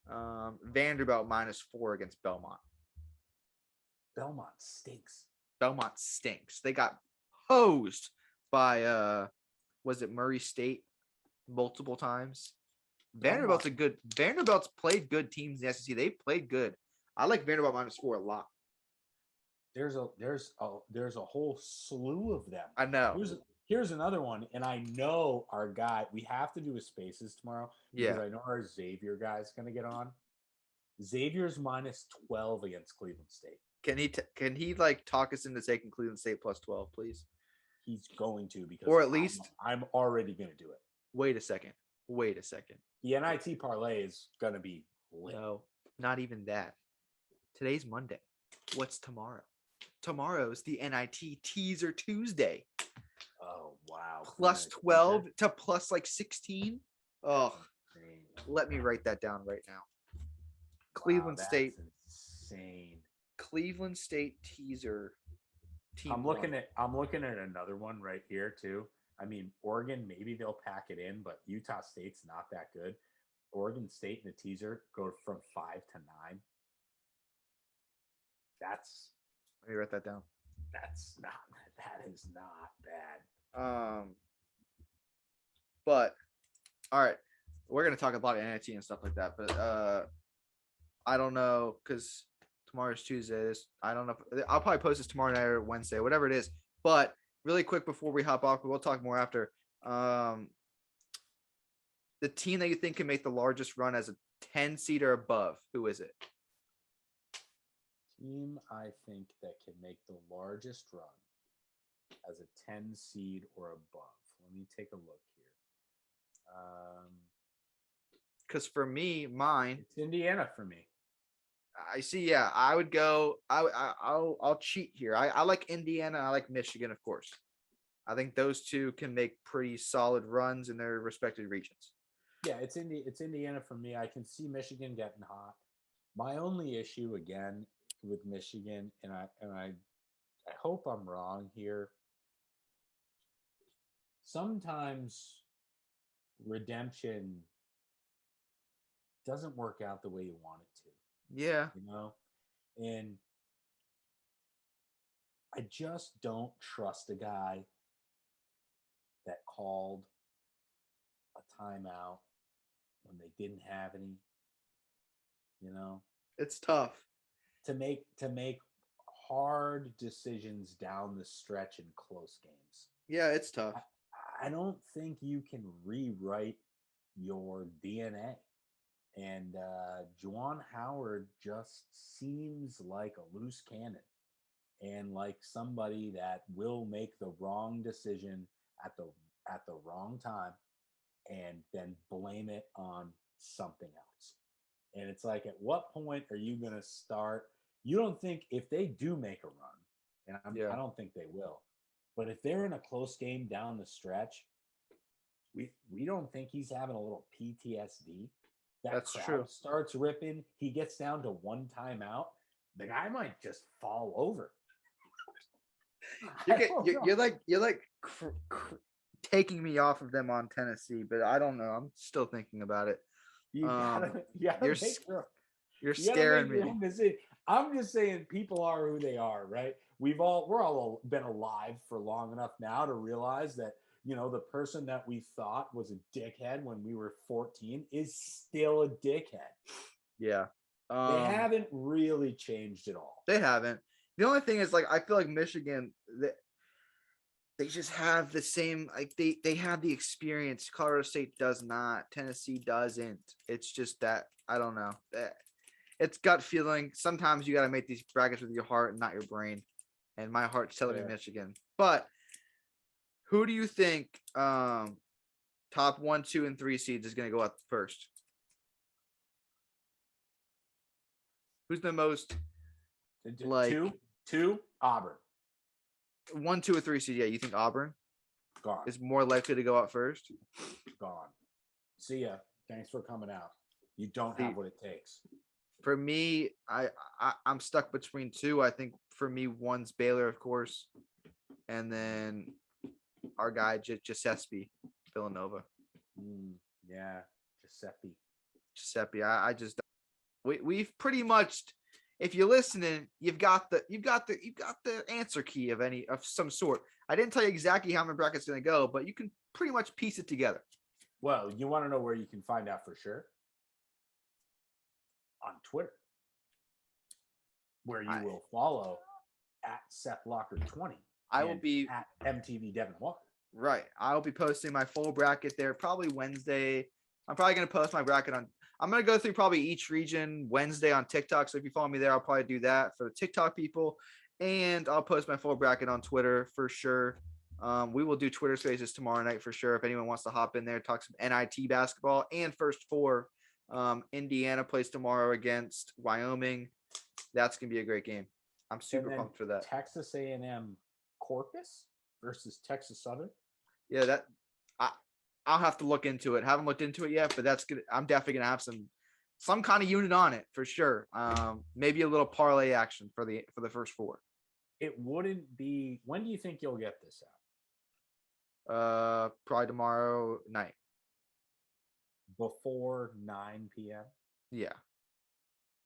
Vanderbilt -4 against Belmont. Belmont stinks. They got hosed by was it Murray State multiple times. Vanderbilt's played good teams in the SEC. They played good. I like Vanderbilt -4 a lot. There's a whole slew of them. I know. Here's another one, and I know our guy. We have to do his spaces tomorrow because I know our Xavier guy's going to get on. Xavier's -12 against Cleveland State. Can he like talk us into taking Cleveland State +12, please? He's going to because, or at least I'm already going to do it. Wait a second. The NIT parlay is going to be lit. No, not even that. Today's Monday. What's tomorrow? Tomorrow's the NIT Teaser Tuesday. Oh, wow. +12 to plus like 16. Oh, let me write that down right now. Cleveland State. Insane. Cleveland State Teaser. I'm looking at another one right here too. I mean, Oregon, maybe they'll pack it in, but Utah State's not that good. Oregon State in the teaser go from 5 to 9. Let me write that down. That is not bad. But all right, we're gonna talk about NIT and stuff like that. But I don't know because tomorrow's Tuesday. I don't know. I'll probably post this tomorrow night or Wednesday, whatever it is. But really quick before we hop off, we'll talk more after. The team that you think can make the largest run as a 10 seed or above, who is it? Team I think that can make the largest run as a 10 seed or above. Let me take a look here. Because for me, mine, it's Indiana for me. I see. Yeah, I would go. I'll cheat here. I like Indiana. I like Michigan, of course. I think those two can make pretty solid runs in their respective regions. Yeah, it's Indiana for me. I can see Michigan getting hot. My only issue again with Michigan, and I hope I'm wrong here. Sometimes redemption doesn't work out the way you want it to. Yeah. And I just don't trust a guy that called a timeout when they didn't have any. It's tough to make hard decisions down the stretch in close games. Yeah, it's tough. I don't think you can rewrite your DNA. And Juwan Howard just seems like a loose cannon. and like somebody that will make the wrong decision at the wrong time and then blame it on something else. And it's like, at what point are you going to start? You don't think if they do make a run, and Yeah, I don't think they will, but if they're in a close game down the stretch, we don't think he's having a little PTSD. That that's true. crowd starts ripping. He gets down to one timeout. The guy might just fall over. You I get don't you're, know. you're like taking me off of them on Tennessee, but I don't know. I'm still thinking about it. You Um, gotta, you gotta you're make your, you're you gotta make scaring your me. own decision. I'm just saying, people are who they are, right? We're all been alive for long enough now to realize that the person that we thought was a dickhead when we were 14 is still a dickhead. Yeah. They Um, haven't really changed at all. they haven't. The only thing is, like, I feel like Michigan, they just have the same, like, they have the experience. Colorado State does not. Tennessee doesn't. It's just that I don't know. It's gut feeling. Sometimes you got to make these brackets with your heart and not your brain. And my heart's telling me Fair. Michigan. But who do you think top 1, 2, and 3 seeds is going to go up first? Who's the most like Two, Auburn, 1, 2, or 3 seed? Yeah, you think Auburn gone, is more likely to go up first? gone. See ya. Thanks for coming out. You don't See, have what it takes. for me, I'm stuck between two. I think for me, one's Baylor, of course, and then our guy Giuseppe Villanova. Yeah, Giuseppe. Giuseppe, I just we've pretty much, if you're listening, you've got the answer key of some sort. I didn't tell you exactly how my bracket's going to go, but you can pretty much piece it together. Well, you want to know where you can find out for sure? On Twitter, where you will follow at Seth Lockard 20. I will be at MTV Devin Walker. Right. I'll be posting my full bracket there probably Wednesday. I'm probably going to post my bracket I'm going to go through probably each region Wednesday on TikTok. So if you follow me there, I'll probably do that for the TikTok people. And I'll post my full bracket on Twitter for sure. We will do Twitter spaces tomorrow night for sure. If anyone wants to hop in there, talk some NIT basketball and first four. Indiana plays tomorrow against Wyoming. That's going to be a great game. I'm super pumped for that. Texas A&M Corpus versus Texas Southern. Yeah, I'll have to look into it. Haven't looked into it yet, but that's good. I'm definitely gonna have some kind of unit on it for sure. Maybe a little parlay action for the first four. It wouldn't be. When do you think you'll get this out? Probably tomorrow night. Before 9 p.m. Yeah.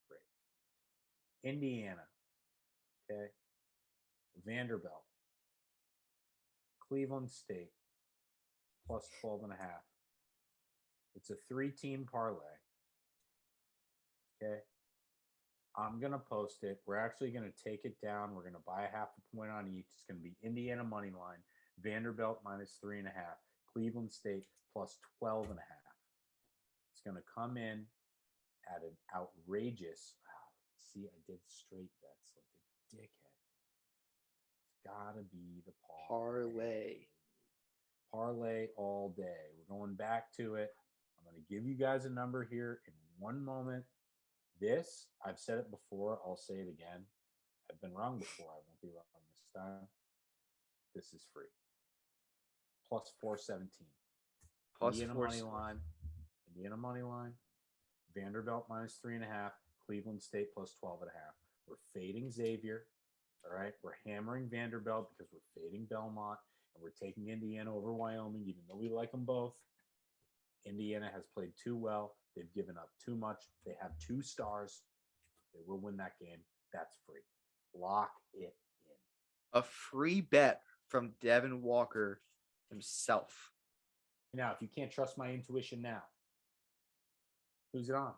Great. Indiana. Okay. Vanderbilt. Cleveland State. Plus 12.5. It's a 3-team parlay. Okay. I'm going to post it. We're actually going to take it down. We're going to buy a half a point on each. It's going to be Indiana money line, Vanderbilt minus 3.5, Cleveland State plus 12.5. It's going to come in at an outrageous. See, I did straight bets like a dickhead. It's got to be the parlay. Parlay all day. We're going back to it. I'm going to give you guys a number here in one moment. This, I've said it before. I'll say it again. I've been wrong before. I won't be wrong this time. This is free. Plus 417. Plus Indiana 4. money line. Indiana money line. Vanderbilt minus 3.5. Cleveland State plus 12.5. We're fading Xavier. All right. We're hammering Vanderbilt because we're fading Belmont. And we're taking Indiana over Wyoming, even though we like them both. Indiana has played too well. They've given up too much. They have 2 stars. They will win that game. That's free. Lock it in. A free bet from Devin Walker himself. Now, if you can't trust my intuition now, who's it on?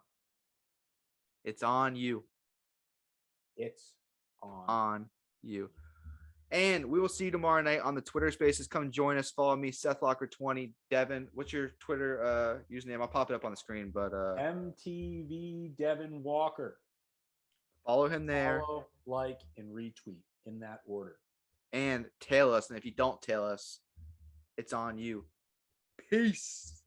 It's on you. It's on you. And we will see you tomorrow night on the Twitter spaces. Come join us. Follow me, Seth Locker 20. Devin, what's your Twitter username? I'll pop it up on the screen. But MTV Devin Walker. Follow him there. Follow, like, and retweet. in that order. And tail us. And if you don't tail us, it's on you. Peace.